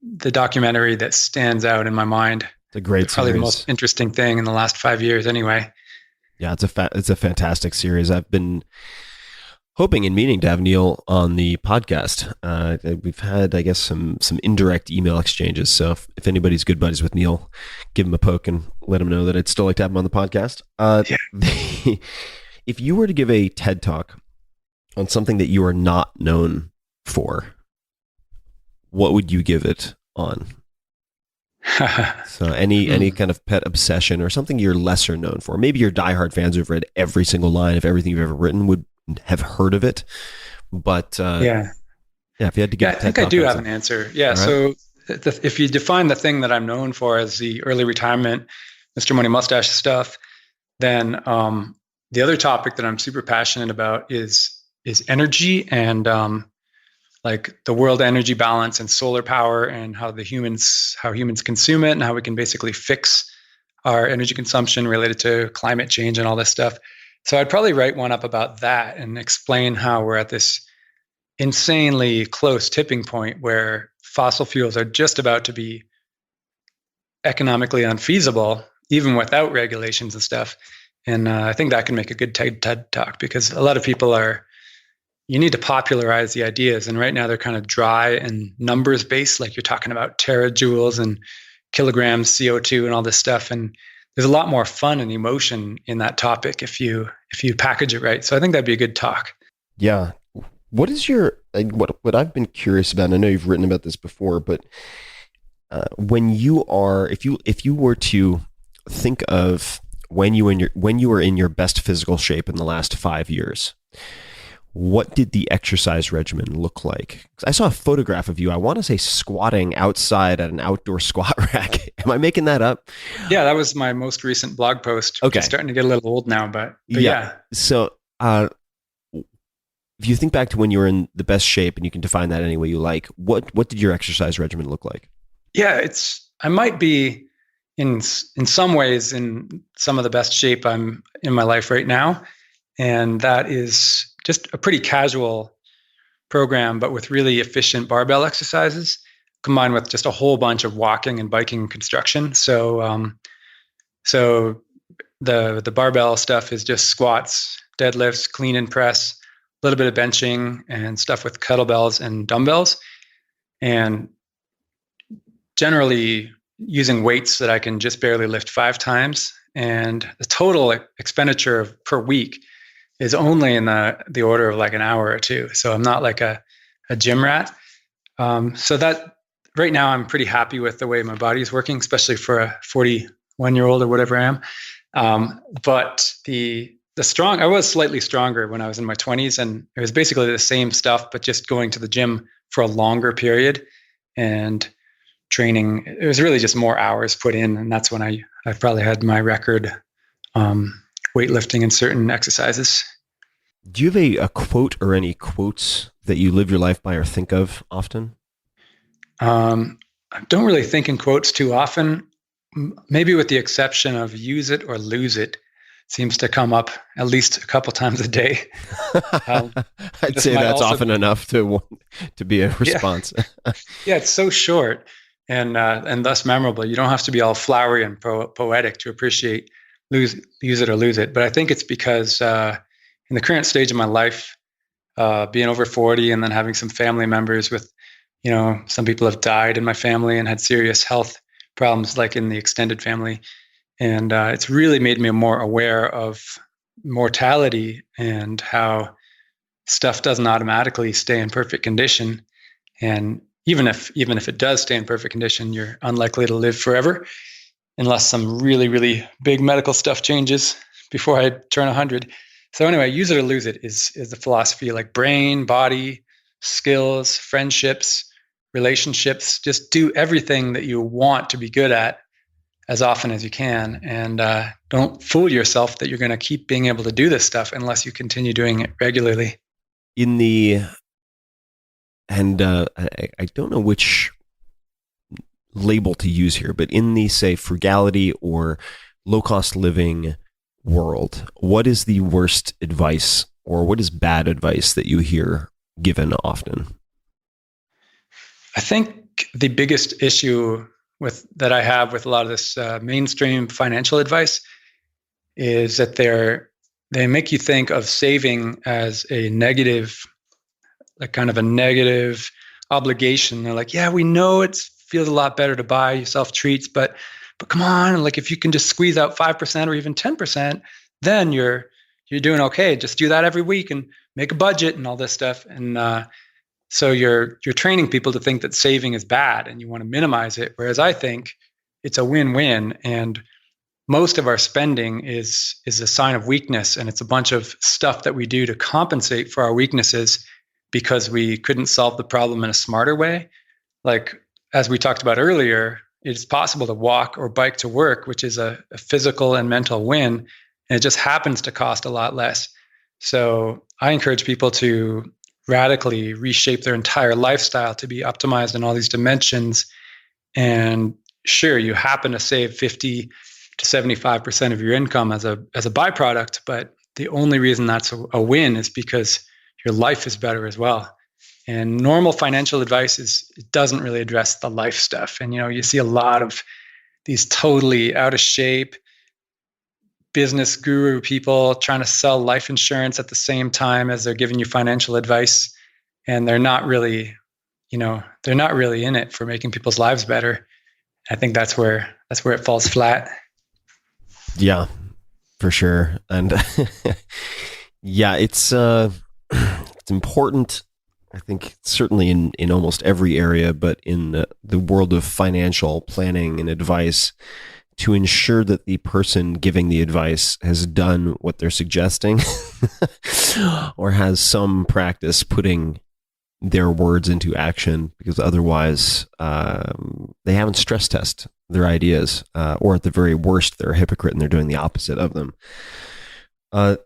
the documentary that stands out in my mind. It's a great probably series. The most interesting thing in the last 5 years, anyway. Yeah, it's a fantastic series. I've been hoping and meaning to have Neil on the podcast. We've had, I guess, some indirect email exchanges. So if anybody's good buddies with Neil, give him a poke and let him know that I'd still like to have him on the podcast. If you were to give a TED Talk on something that you are not known for, what would you give it on? So any kind of pet obsession or something you're lesser known for. Maybe your diehard fans who've read every single line of everything you've ever written would have heard of it. But if you had to give I think I do have an answer. Yeah. Right. So if you define the thing that I'm known for as the early retirement, Mr. Money Mustache stuff, then the other topic that I'm super passionate about is energy and like the world energy balance and solar power, and how humans consume it, and how we can basically fix our energy consumption related to climate change and all this stuff. So I'd probably write one up about that and explain how we're at this insanely close tipping point where fossil fuels are just about to be economically unfeasible, even without regulations and stuff. And I think that can make a good TED Talk, because a lot of people you need to popularize the ideas. And right now they're kind of dry and numbers based, like you're talking about terajoules and kilograms CO2 and all this stuff. And there's a lot more fun and emotion in that topic if you package it right. So I think that'd be a good talk. Yeah. What is your, what I've been curious about, and I know you've written about this before, but when you are, if you were to think of when you were in your best physical shape in the last 5 years, what did the exercise regimen look like? I saw a photograph of you, I want to say squatting outside at an outdoor squat rack. Am I making that up? Yeah, that was my most recent blog post. Okay. It's starting to get a little old now, but yeah. So if you think back to when you were in the best shape, and you can define that any way you like, what did your exercise regimen look like? Yeah, I might be in some ways in some of the best shape I'm in my life right now. And that is just a pretty casual program, but with really efficient barbell exercises combined with just a whole bunch of walking and biking and construction. So the barbell stuff is just squats, deadlifts, clean and press, a little bit of benching and stuff with kettlebells and dumbbells, and generally using weights that I can just barely lift 5 times. And the total expenditure per week is only in the order of like an hour or 2. So I'm not like a gym rat. So that right now I'm pretty happy with the way my body is working, especially for a 41-year-old or whatever I am. But I was slightly stronger when I was in my 20s, and it was basically the same stuff, but just going to the gym for a longer period and training. It was really just more hours put in, and that's when I probably had my record weightlifting in certain exercises. Do you have a quote or any quotes that you live your life by or think of often? I don't really think in quotes too often, maybe with the exception of use it or lose it. Seems to come up at least a couple times a day. I'd say that's often enough to be a response. Yeah, it's so short and thus memorable. You don't have to be all flowery and poetic to appreciate use it or lose it. But I think it's because in the current stage of my life, being over 40 and then having some family members with, some people have died in my family and had serious health problems, like in the extended family. And it's really made me more aware of mortality and how stuff doesn't automatically stay in perfect condition. And even if it does stay in perfect condition, you're unlikely to live forever unless some really, really big medical stuff changes before I turn 100. So anyway, use it or lose it is the philosophy, like brain, body, skills, friendships, relationships. Just do everything that you want to be good at as often as you can, and don't fool yourself that you're going to keep being able to do this stuff unless you continue doing it regularly. I don't know which label to use here, but in the, say, frugality or low-cost living world, what is the worst advice or what is bad advice that you hear given often? I think the biggest issue that I have with a lot of this mainstream financial advice is that they make you think of saving as a negative, like kind of a negative obligation. They're like, yeah, we know it feels a lot better to buy yourself treats, but come on, like if you can just squeeze out 5% or even 10%, then you're doing okay. Just do that every week and make a budget and all this stuff. And so you're training people to think that saving is bad and you want to minimize it. Whereas I think it's a win-win, and most of our spending is a sign of weakness, and it's a bunch of stuff that we do to compensate for our weaknesses because we couldn't solve the problem in a smarter way. Like as we talked about earlier, it's possible to walk or bike to work, which is a physical and mental win, and it just happens to cost a lot less. So I encourage people to radically reshape their entire lifestyle to be optimized in all these dimensions. And sure, you happen to save 50 to 75% of your income as a byproduct, but the only reason that's a win is because your life is better as well. And normal financial advice it doesn't really address the life stuff. And you see a lot of these totally out of shape business guru people trying to sell life insurance at the same time as they're giving you financial advice. And they're not really in it for making people's lives better. I think that's where it falls flat. Yeah, for sure. And yeah, it's important. I think certainly in almost every area, but in the world of financial planning and advice, to ensure that the person giving the advice has done what they're suggesting or has some practice putting their words into action, because otherwise they haven't stress test their ideas, or at the very worst, they're a hypocrite and they're doing the opposite of them. Are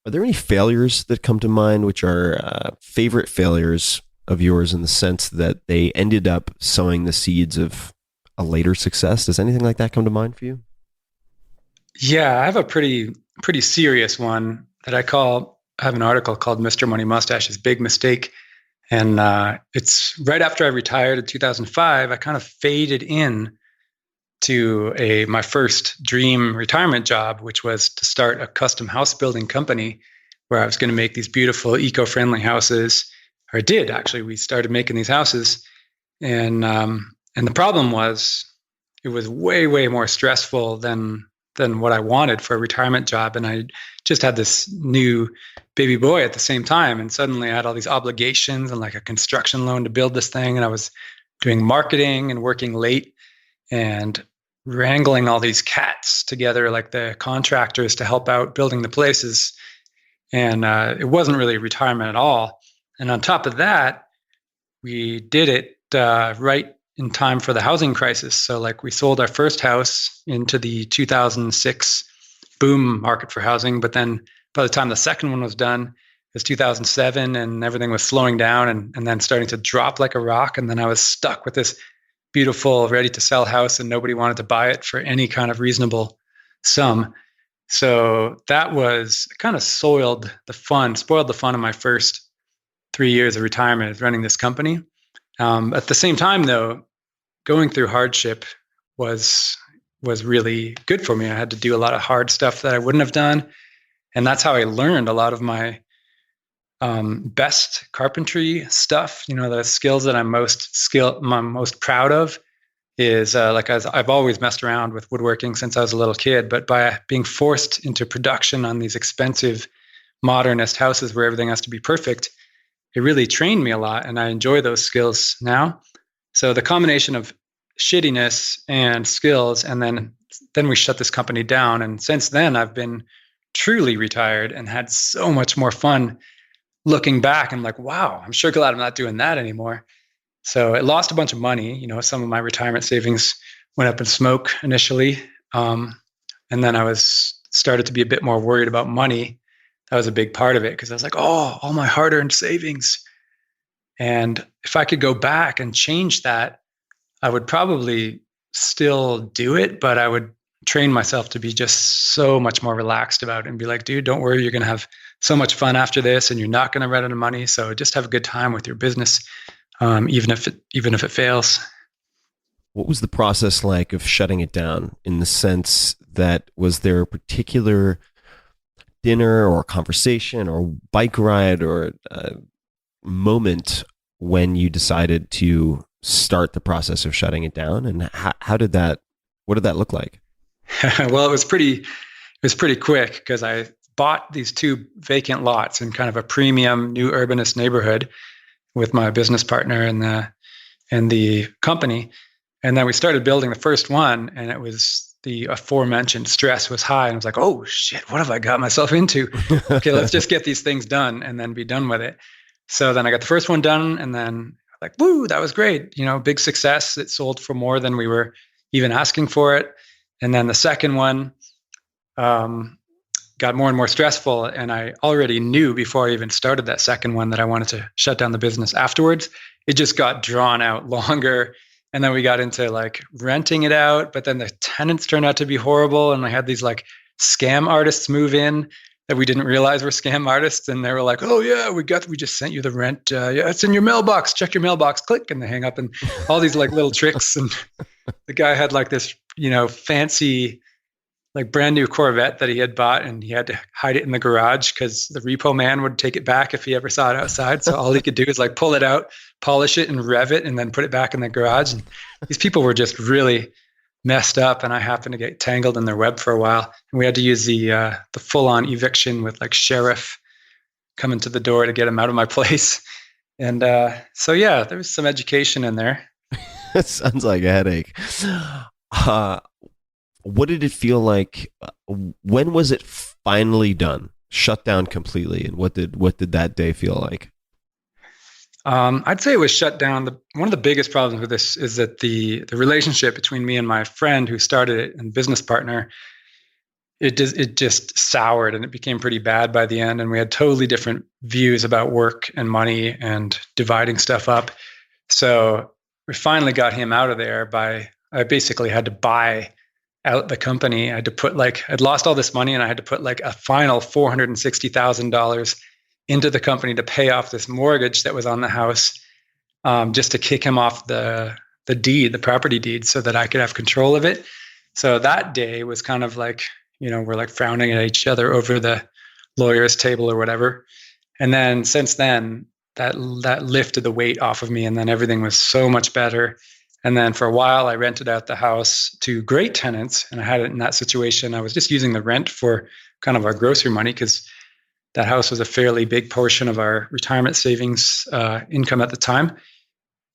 there any failures that come to mind which are favorite failures of yours in the sense that they ended up sowing the seeds of a later success? Does anything like that come to mind for you? Yeah, I have a pretty pretty serious one that I have an article called Mr. Money Mustache's Big Mistake. And it's right after I retired in 2005, I kind of faded in to my first dream retirement job, which was to start a custom house building company where I was going to make these beautiful eco-friendly houses. Or I did, actually. We started making these houses. And the problem was it was way, way more stressful than what I wanted for a retirement job. And I just had this new baby boy at the same time. And suddenly I had all these obligations and like a construction loan to build this thing. And I was doing marketing and working late and wrangling all these cats together, like the contractors to help out building the places. And it wasn't really retirement at all. And on top of that, we did it right in time for the housing crisis. So like we sold our first house into the 2006 boom market for housing. But then by the time the second one was done, it was 2007 and everything was slowing down and then starting to drop like a rock. And then I was stuck with this beautiful, ready to sell house and nobody wanted to buy it for any kind of reasonable sum. So that was kind of spoiled the fun of my first 3 years of retirement of running this company. At the same time, though, going through hardship was really good for me. I had to do a lot of hard stuff that I wouldn't have done. And that's how I learned a lot of my best carpentry stuff. You know, the skills that I'm most proud of is I've always messed around with woodworking since I was a little kid, but by being forced into production on these expensive modernist houses where everything has to be perfect, it really trained me a lot, and I enjoy those skills now. So the combination of shittiness and skills, and then we shut this company down. And since then, I've been truly retired and had so much more fun looking back. I'm like, wow, I'm sure glad I'm not doing that anymore. So it lost a bunch of money. You know, some of my retirement savings went up in smoke initially. And then I started to be a bit more worried about money. That was a big part of it because I was like, oh, all my hard-earned savings. And if I could go back and change that, I would probably still do it, but I would train myself to be just so much more relaxed about it and be like, dude, don't worry, you're going to have so much fun after this and you're not going to run out of money. So just have a good time with your business, even if it fails. What was the process like of shutting it down, in the sense that, was there a particular dinner or conversation or bike ride or moment when you decided to start the process of shutting it down? And what did that look like? Well, it was pretty quick because I bought these 2 vacant lots in kind of a premium new urbanist neighborhood with my business partner and the company. And then we started building the first one, and it was the aforementioned stress was high. And I was like, oh shit, what have I got myself into? Okay, let's just get these things done and then be done with it. So then I got the first one done, and then like, woo, that was great. You know, big success. It sold for more than we were even asking for it. And then the second one got more and more stressful. And I already knew before I even started that second one that I wanted to shut down the business afterwards. It just got drawn out longer. And then we got into like renting it out, but then the tenants turned out to be horrible. And I had these like scam artists move in that we didn't realize were scam artists. And they were like, oh yeah, we just sent you the rent. Yeah, it's in your mailbox. Check your mailbox, click. And they hang up, and all these like little tricks. And the guy had like this, you know, fancy, like brand new Corvette that he had bought, and he had to hide it in the garage because the repo man would take it back if he ever saw it outside. So all he could do is like pull it out, polish it and rev it, and then put it back in the garage. And these people were just really messed up, and I happened to get tangled in their web for a while. And we had to use the full-on eviction with like sheriff coming to the door to get him out of my place. And so yeah, there was some education in there. That sounds like a headache. What did it feel like? When was it finally done, shut down completely? And what did that day feel like? I'd say it was shut down. One of the biggest problems with this is that the relationship between me and my friend who started it and business partner, it just soured, and it became pretty bad by the end. And we had totally different views about work and money and dividing stuff up. So we finally got him out of there I basically had to buy out the company, I had to put I'd lost all this money and I had to put like a final $460,000 into the company to pay off this mortgage that was on the house, just to kick him off the property deed, so that I could have control of it. So that day was kind of like, we're like frowning at each other over the lawyer's table or whatever. And then since then, that lifted the weight off of me, and then everything was so much better. And then for a while, I rented out the house to great tenants, and I had it in that situation. I was just using the rent for kind of our grocery money, because that house was a fairly big portion of our retirement savings income at the time.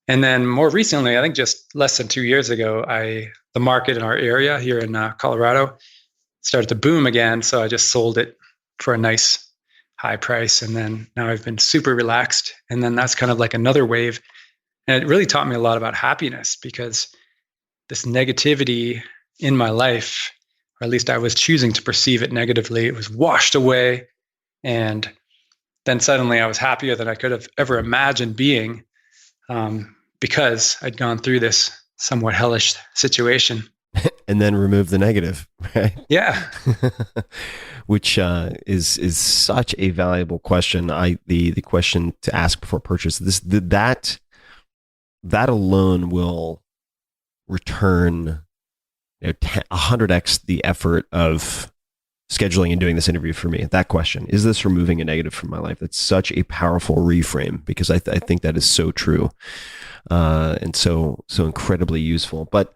And then more recently, I think just less than 2 years ago, the market in our area here in Colorado started to boom again. So I just sold it for a nice high price. And then now I've been super relaxed. And then that's kind of like another wave. And it really taught me a lot about happiness, because this negativity in my life, or at least I was choosing to perceive it negatively, it was washed away. And then suddenly I was happier than I could have ever imagined being, because I'd gone through this somewhat hellish situation. And then remove the negative, right? Yeah. Which is such a valuable question. The question to ask before purchase. That alone will return 100x the effort of scheduling and doing this interview for me. That question, is this removing a negative from my life? That's such a powerful reframe, because I think that is so true, and so incredibly useful. But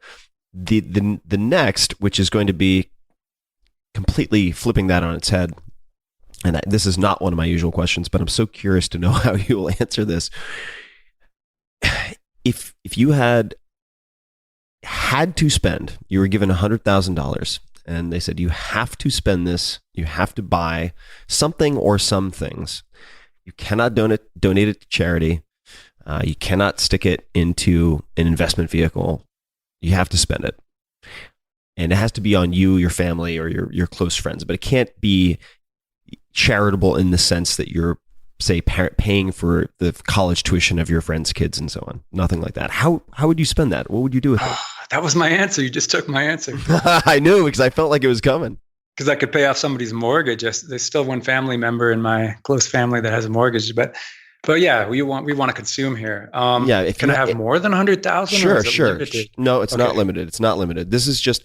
the next, which is going to be completely flipping that on its head, and this is not one of my usual questions, but I'm so curious to know how you will answer this. If you had to spend, you were given $100,000, and they said, you have to spend this, you have to buy something or some things. You cannot donate it to charity. You cannot stick it into an investment vehicle. You have to spend it. And it has to be on you, your family, or your close friends. But it can't be charitable in the sense that you're, say, paying for the college tuition of your friends' kids and so on. Nothing like that. How would you spend that? What would you do with it? That was my answer. You just took my answer. I knew, because I felt like it was coming. Because I could pay off somebody's mortgage. There's still one family member in my close family that has a mortgage, but yeah, we want to consume here. If can I have more than 100,000? Sure. No, it's not limited. It's not limited. This is just,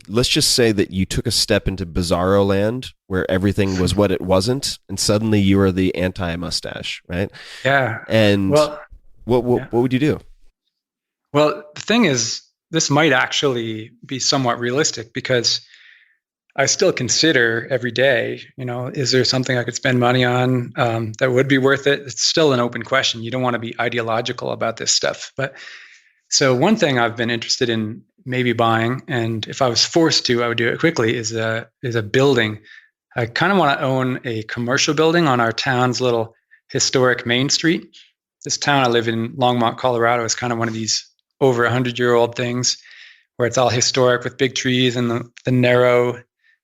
let's just say that you took a step into bizarro land where everything was what it wasn't, and suddenly you are the anti-mustache, right? Yeah. And what would you do? Well, the thing is, this might actually be somewhat realistic, because I still consider every day, is there something I could spend money on that would be worth it? It's still an open question. You don't want to be ideological about this stuff. But so one thing I've been interested in maybe buying, and if I was forced to, I would do it quickly, is a building. I kind of want to own a commercial building on our town's little historic Main Street. This town I live in, Longmont, Colorado, is kind of one of these over 100-year-old things where it's all historic with big trees and the narrow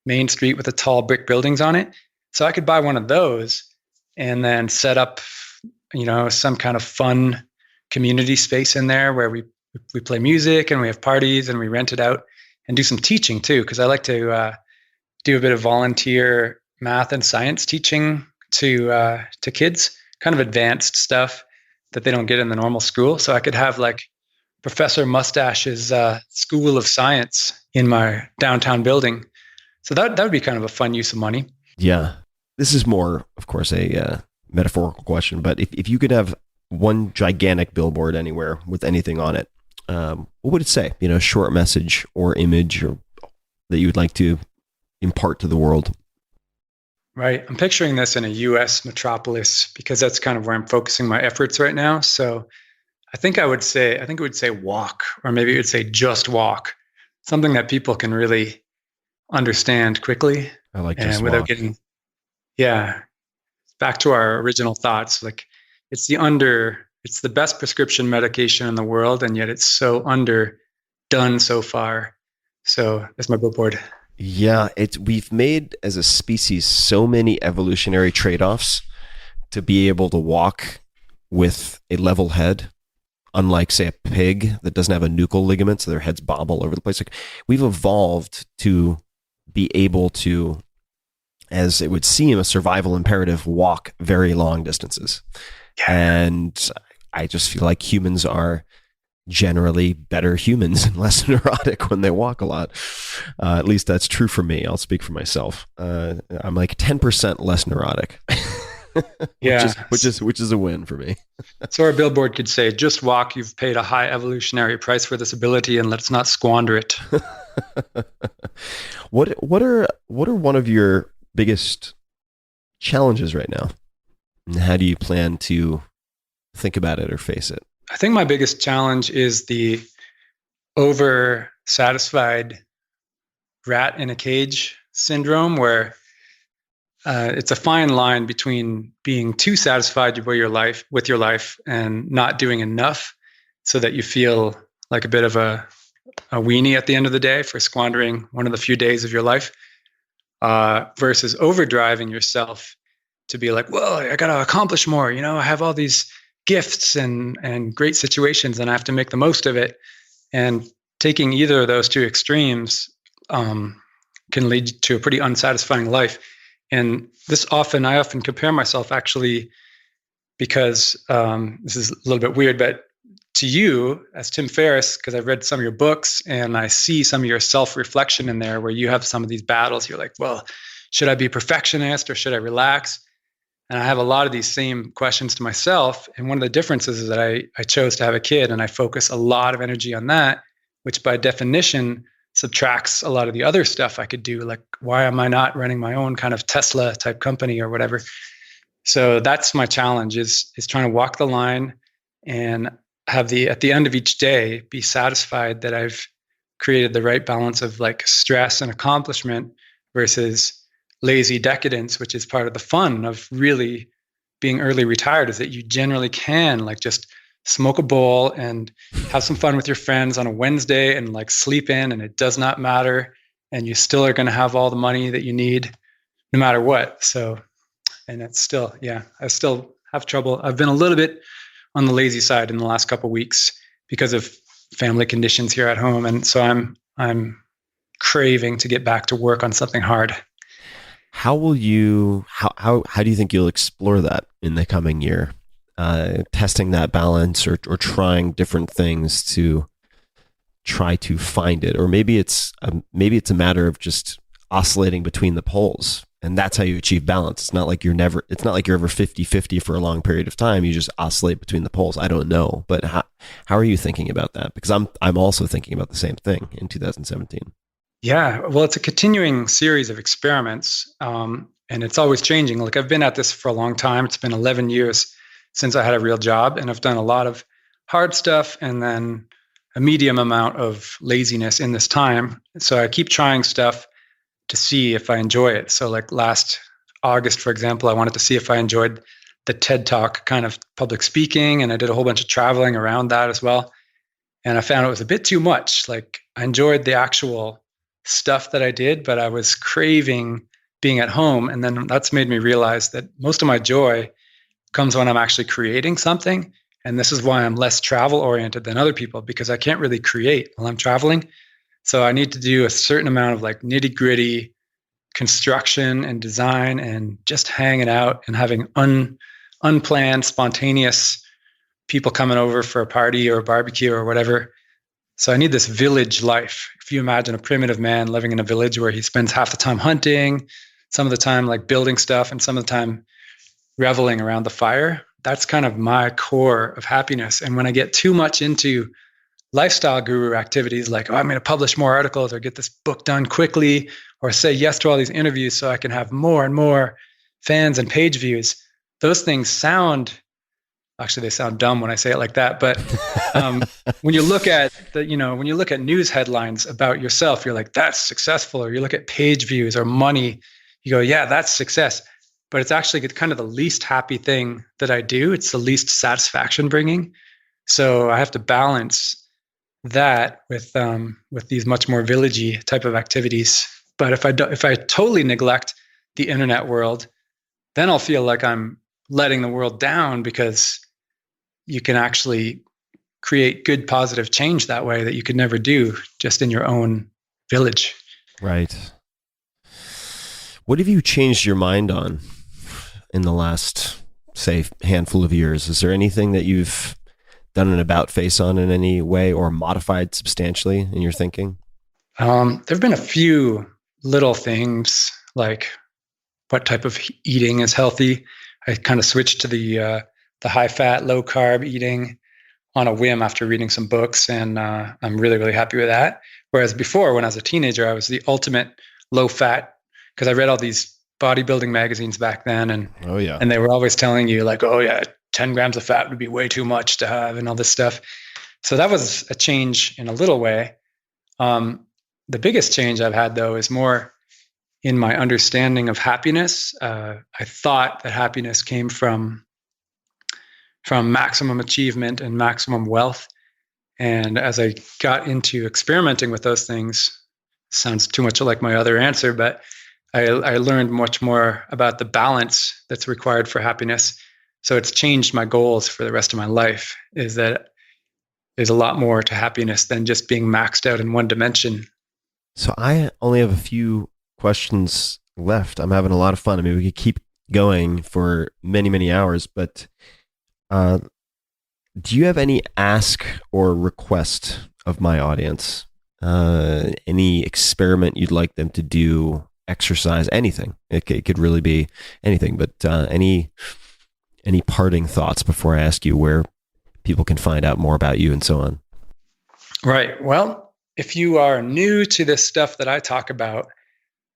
Main Street with the tall brick buildings on it. So I could buy one of those and then set up, some kind of fun community space in there where we play music and we have parties and we rent it out, and do some teaching too, because I like to do a bit of volunteer math and science teaching to kids, kind of advanced stuff that they don't get in the normal school. So I could have like Professor Mustache's School of Science in my downtown building. So that would be kind of a fun use of money. Yeah. This is more, of course, a metaphorical question, but if you could have one gigantic billboard anywhere with anything on it, what would it say? A short message or image that you would like to impart to the world? Right. I'm picturing this in a U.S. metropolis, because that's kind of where I'm focusing my efforts right now. So I think it would say walk, or maybe it would say just walk, something that people can really understand quickly. I like and just without walk. getting, back to our original thoughts. Like it's the best prescription medication in the world, and yet it's so underdone so far. So that's my billboard. Yeah, we've made as a species so many evolutionary trade-offs to be able to walk with a level head unlike, say, a pig that doesn't have a nuchal ligament, so their heads bob all over the place. Like, we've evolved to be able to, as it would seem, a survival imperative, walk very long distances. Yeah. And I just feel like humans are generally better humans and less neurotic when they walk a lot. At least that's true for me. I'll speak for myself. I'm like 10% less neurotic. Yeah. which is a win for me. So our billboard could say, "Just walk. You've paid a high evolutionary price for this ability, and let's not squander it." What are one of your biggest challenges right now? And how do you plan to think about it or face it? I think my biggest challenge is the over-satisfied rat in a cage syndrome, where it's a fine line between being too satisfied with your life and not doing enough, so that you feel like a bit of a weenie at the end of the day for squandering one of the few days of your life, versus overdriving yourself to be like, well, I got to accomplish more. I have all these gifts and great situations, and I have to make the most of it. And taking either of those two extremes can lead to a pretty unsatisfying life. And I often compare myself, actually, because this is a little bit weird, but to you as Tim Ferriss, because I've read some of your books and I see some of your self-reflection in there, where you have some of these battles. You're like, well, should I be a perfectionist or should I relax? And I have a lot of these same questions to myself. And one of the differences is that I chose to have a kid, and I focus a lot of energy on that, which by definition subtracts a lot of the other stuff I could do. Like, why am I not running my own kind of Tesla type company or whatever? So that's my challenge, is trying to walk the line and have at the end of each day, be satisfied that I've created the right balance of like stress and accomplishment versus lazy decadence, which is part of the fun of really being early retired, is that you generally can like just smoke a bowl and have some fun with your friends on a Wednesday and like sleep in, and it does not matter. And you still are going to have all the money that you need no matter what. So, and it's still, I still have trouble. I've been a little bit on the lazy side in the last couple of weeks because of family conditions here at home. And so I'm craving to get back to work on something hard. How do you think you'll explore that in the coming year? Testing that balance or trying different things to try to find it, or maybe it's a matter of just oscillating between the poles, and that's how you achieve balance. It's not like you're ever 50-50 for a long period of time. You just oscillate between the poles. I don't know, but how are you thinking about that? Because I'm also thinking about the same thing in 2017. Yeah, well, it's a continuing series of experiments, and it's always changing. Like, I've been at this for a long time. It's been 11 years since I had a real job, and I've done a lot of hard stuff and then a medium amount of laziness in this time. So I keep trying stuff to see if I enjoy it. So like last August, for example, I wanted to see if I enjoyed the TED Talk kind of public speaking, and I did a whole bunch of traveling around that as well. And I found it was a bit too much. Like, I enjoyed the actual stuff that I did, but I was craving being at home. And then that's made me realize that most of my joy comes when I'm actually creating something. And this is why I'm less travel oriented than other people, because I can't really create while I'm traveling. So I need to do a certain amount of like nitty gritty construction and design and just hanging out and having unplanned, spontaneous people coming over for a party or a barbecue or whatever. So I need this village life. If you imagine a primitive man living in a village where he spends half the time hunting, some of the time like building stuff, and some of the time reveling around the fire, that's kind of my core of happiness. And when I get too much into lifestyle guru activities, like, oh, I'm going to publish more articles or get this book done quickly, or say yes to all these interviews so I can have more and more fans and page views, those things they sound dumb when I say it like that. But when you look at when you look at news headlines about yourself, you're like, that's successful. Or you look at page views or money, you go, yeah, that's success. But it's actually kind of the least happy thing that I do. It's the least satisfaction bringing. So I have to balance that with these much more villagey type of activities. But if I totally neglect the internet world, then I'll feel like I'm letting the world down, because you can actually create good, positive change that way that you could never do just in your own village. Right. What have you changed your mind on in the last, say, handful of years? Is there anything that you've done an about face on in any way or modified substantially in your thinking? There have been a few little things like what type of eating is healthy. I kind of switched to the high fat, low carb eating on a whim after reading some books, and I'm really, really happy with that. Whereas before, when I was a teenager, I was the ultimate low fat, because I read all these bodybuilding magazines back then, and they were always telling you like, oh yeah, 10 grams of fat would be way too much to have, and all this stuff. So that was a change in a little way. The biggest change I've had, though, is more in my understanding of happiness. I thought that happiness came from maximum achievement and maximum wealth. And as I got into experimenting with those things, sounds too much like my other answer, but I learned much more about the balance that's required for happiness. So it's changed my goals for the rest of my life, is that there's a lot more to happiness than just being maxed out in one dimension. So I only have a few questions left. I'm having a lot of fun. I mean, we could keep going for many, many hours, but do you have any ask or request of my audience? Any experiment you'd like them to do, exercise, anything? It could really be anything, but any parting thoughts before I ask you where people can find out more about you and so on? Right. Well, if you are new to this stuff that I talk about,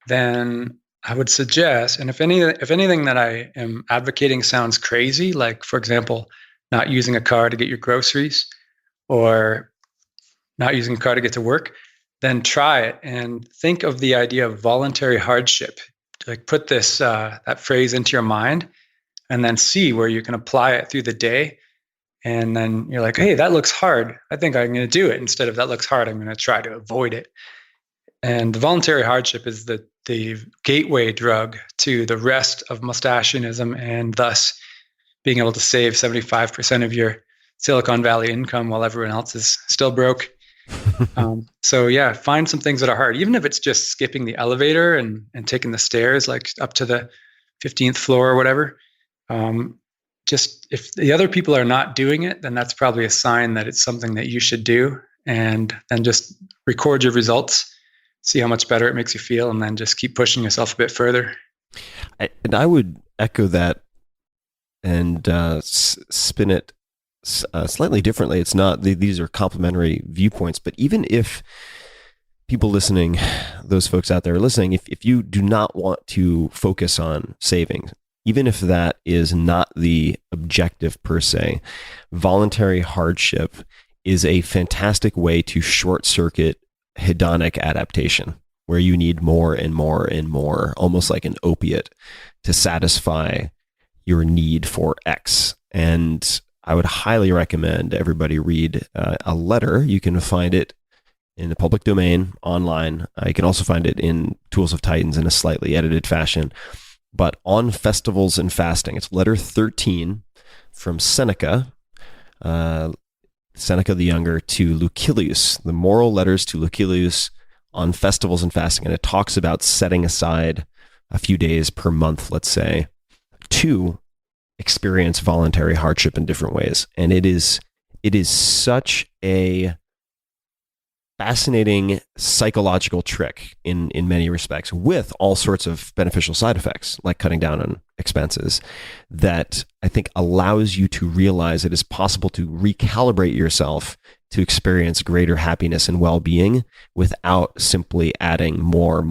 then I would suggest, and if anything that I am advocating sounds crazy, like, for example, not using a car to get your groceries or not using a car to get to work, then try it and think of the idea of voluntary hardship. Like, put this that phrase into your mind and then see where you can apply it through the day. And then you're like, hey, that looks hard. I think I'm going to do it. Instead of that looks hard, I'm going to try to avoid it. And the voluntary hardship is the gateway drug to the rest of mustachianism, and thus being able to save 75% of your Silicon Valley income while everyone else is still broke. So yeah, find some things that are hard, even if it's just skipping the elevator and taking the stairs, like up to the 15th floor or whatever. Just if the other people are not doing it, then that's probably a sign that it's something that you should do. And then just record your results, see how much better it makes you feel, and then just keep pushing yourself a bit further. And I would echo that and spin it slightly differently. It's not, these are complementary viewpoints, but even if people listening, those folks out there listening, if you do not want to focus on saving, even if that is not the objective per se, voluntary hardship is a fantastic way to short circuit hedonic adaptation, where you need more and more and more, almost like an opiate, to satisfy your need for X. And I would highly recommend everybody read a letter. You can find it in the public domain online. You can also find it in Tools of Titans in a slightly edited fashion. But on festivals and fasting, it's letter 13 from Seneca, Seneca the Younger, to Lucilius, the moral letters to Lucilius on festivals and fasting. And it talks about setting aside a few days per month, let's say, to experience voluntary hardship in different ways. And it is such a fascinating psychological trick in many respects, with all sorts of beneficial side effects, like cutting down on expenses, that I think allows you to realize it is possible to recalibrate yourself to experience greater happiness and well-being without simply adding more,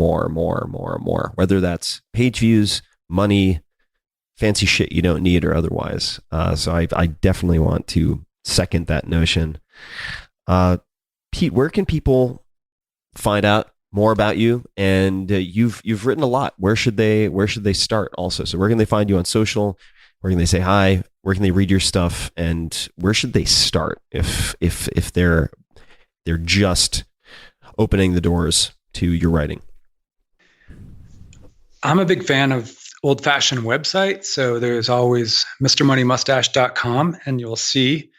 whether that's page views, money, fancy shit you don't need or otherwise. So I definitely want to second that notion. Pete, where can people find out more about you? And you've written a lot. Where should they start also? So where can they find you on social? Where can they say hi? Where can they read your stuff? And where should they start if they're just opening the doors to your writing? I'm a big fan of old-fashioned websites. So there's always MrMoneyMustache.com, and you'll see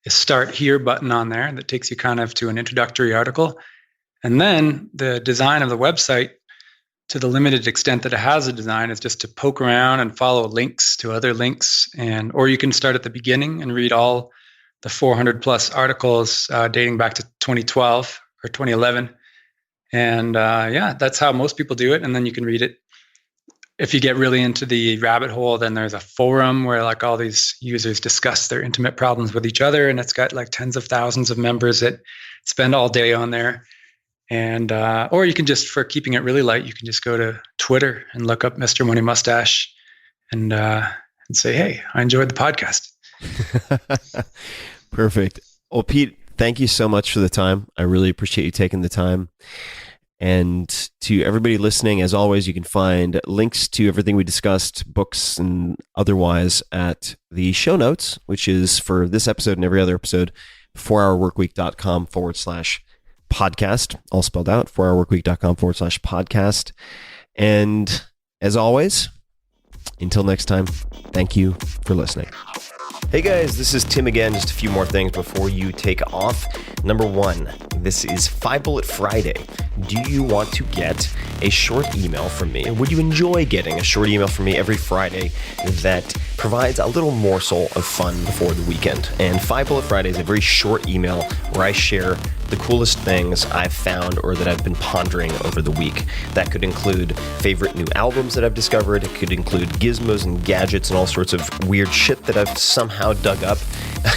Start Here button on there that takes you kind of to an introductory article. And then the design of the website, to the limited extent that it has a design, is just to poke around and follow links to other links. Or you can start at the beginning and read all the 400 plus articles dating back to 2012 or 2011. And that's how most people do it. And then you can read it. If you get really into the rabbit hole, then there's a forum where like all these users discuss their intimate problems with each other. And it's got like tens of thousands of members that spend all day on there. And or you can just, for keeping it really light, you can just go to Twitter and look up Mr. Money Mustache and say, hey, I enjoyed the podcast. Perfect. Well, Pete, thank you so much for the time. I really appreciate you taking the time. And to everybody listening, as always, you can find links to everything we discussed, books and otherwise, at the show notes, which is for this episode and every other episode, 4hourworkweek.com/podcast, all spelled out, 4hourworkweek.com/podcast. And as always, until next time, thank you for listening. Hey guys, this is Tim again. Just a few more things before you take off. Number one, this is 5 Bullet Friday. Do you want to get a short email from me? Would you enjoy getting a short email from me every Friday that provides a little morsel of fun before the weekend? And 5 Bullet Friday is a very short email where I share the coolest things I've found or that I've been pondering over the week. That could include favorite new albums that I've discovered. It could include gizmos and gadgets and all sorts of weird shit that I've somehow dug up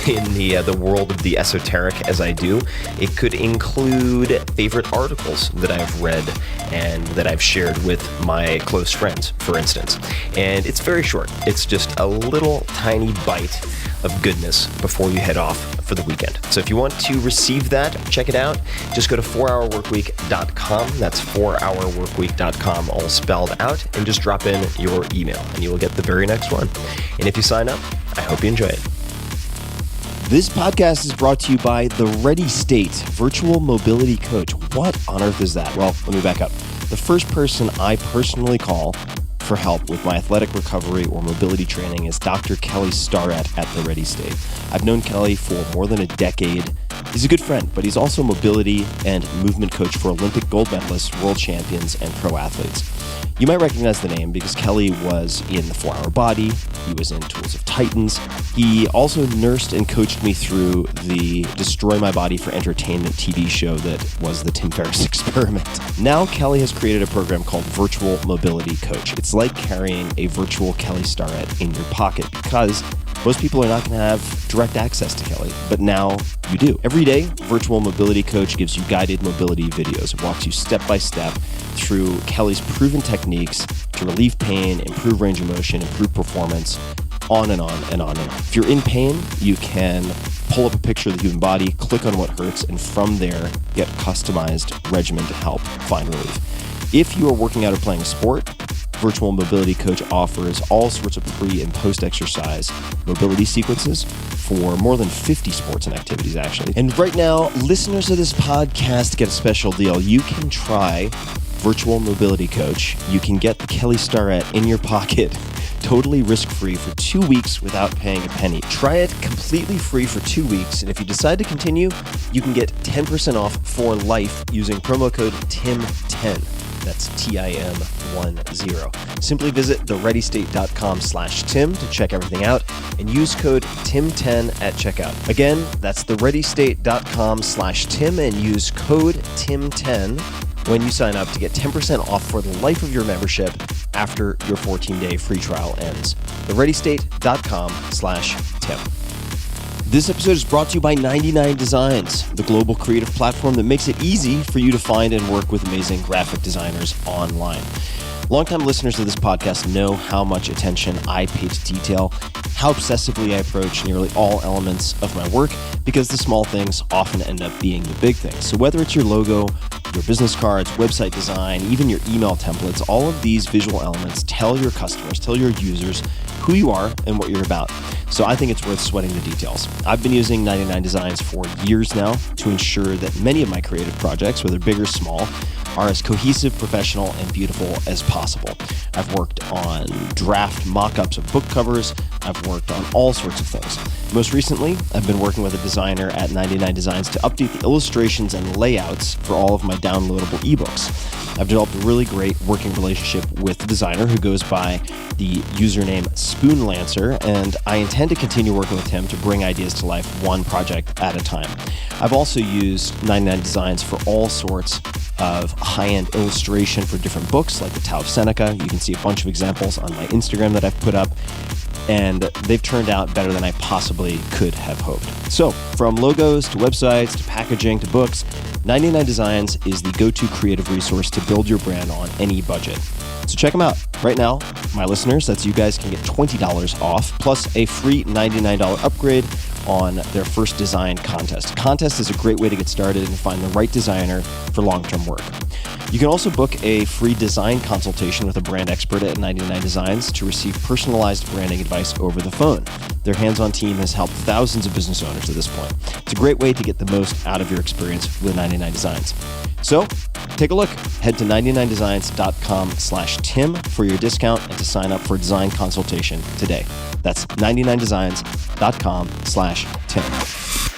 in the world of the esoteric as I do. It could include favorite articles that I've read and that I've shared with my close friends, for instance. And it's very short. It's just a little tiny bite of goodness before you head off for the weekend. So if you want to receive that, check it out. Just go to 4hourworkweek.com. That's 4hourworkweek.com, all spelled out, and just drop in your email and you will get the very next one. And if you sign up, I hope you enjoy it. This podcast is brought to you by the Ready State Virtual Mobility Coach. What on earth is that? Well, let me back up. The first person I personally call for help with my athletic recovery or mobility training is Dr. Kelly Starrett at the Ready State. I've known Kelly for more than a decade. He's a good friend, but he's also a mobility and movement coach for Olympic gold medalists, world champions, and pro athletes. You might recognize the name because Kelly was in the 4 Hour Body. He was in Tools of Titans. He also nursed and coached me through the Destroy My Body for Entertainment TV show that was the Tim Ferriss Experiment. Now Kelly has created a program called Virtual Mobility Coach. It's like carrying a virtual Kelly Starrett in your pocket because most people are not going to have direct access to Kelly, but now you do. Every day, Virtual Mobility Coach gives you guided mobility videos. It walks you step by step through Kelly's proven techniques to relieve pain, improve range of motion, improve performance, on and on and on and on. If you're in pain, you can pull up a picture of the human body, click on what hurts, and from there, get a customized regimen to help find relief. If you are working out or playing a sport, Virtual Mobility Coach offers all sorts of pre- and post-exercise mobility sequences for more than 50 sports and activities, actually. And right now, listeners of this podcast get a special deal. You can try Virtual Mobility Coach. You can get the Kelly Starrett in your pocket totally risk-free for 2 weeks without paying a penny. Try it completely free for 2 weeks, and if you decide to continue, you can get 10% off for life using promo code TIM10. That's TIM10. Simply visit thereadystate.com/Tim to check everything out and use code TIM10 at checkout. Again, that's thereadystate.com/Tim and use code TIM10 when you sign up to get 10% off for the life of your membership after your 14-day free trial ends. thereadystate.com/Tim. This episode is brought to you by 99 Designs, the global creative platform that makes it easy for you to find and work with amazing graphic designers online. Longtime listeners of this podcast know how much attention I pay to detail, how obsessively I approach nearly all elements of my work, because the small things often end up being the big things. So whether it's your logo, your business cards, website design, even your email templates, all of these visual elements tell your customers, tell your users who you are and what you're about. So I think it's worth sweating the details. I've been using 99 Designs for years now to ensure that many of my creative projects, whether big or small, are as cohesive, professional, and beautiful as possible. I've worked on draft mock-ups of book covers. I've worked on all sorts of things. Most recently, I've been working with a designer at 99 Designs to update the illustrations and layouts for all of my downloadable ebooks. I've developed a really great working relationship with the designer who goes by the username Spoonlancer, and I intend to continue working with him to bring ideas to life one project at a time. I've also used 99 Designs for all sorts of high-end illustration for different books, like the Tao of Seneca. You can see a bunch of examples on my Instagram that I've put up, and they've turned out better than I possibly could have hoped. So, from logos to websites to packaging to books, 99 Designs is the go-to creative resource to build your brand on any budget. So check them out. Right now, my listeners, that's you guys, can get $20 off, plus a free $99 upgrade on their first design contest. A contest is a great way to get started and find the right designer for long-term work. You can also book a free design consultation with a brand expert at 99 Designs to receive personalized branding advice over the phone. Their hands-on team has helped thousands of business owners at this point. It's a great way to get the most out of your experience with 99 Designs. So, take a look. Head to 99designs.com/Tim for your discount and to sign up for a design consultation today. That's 99designs.com/Tim.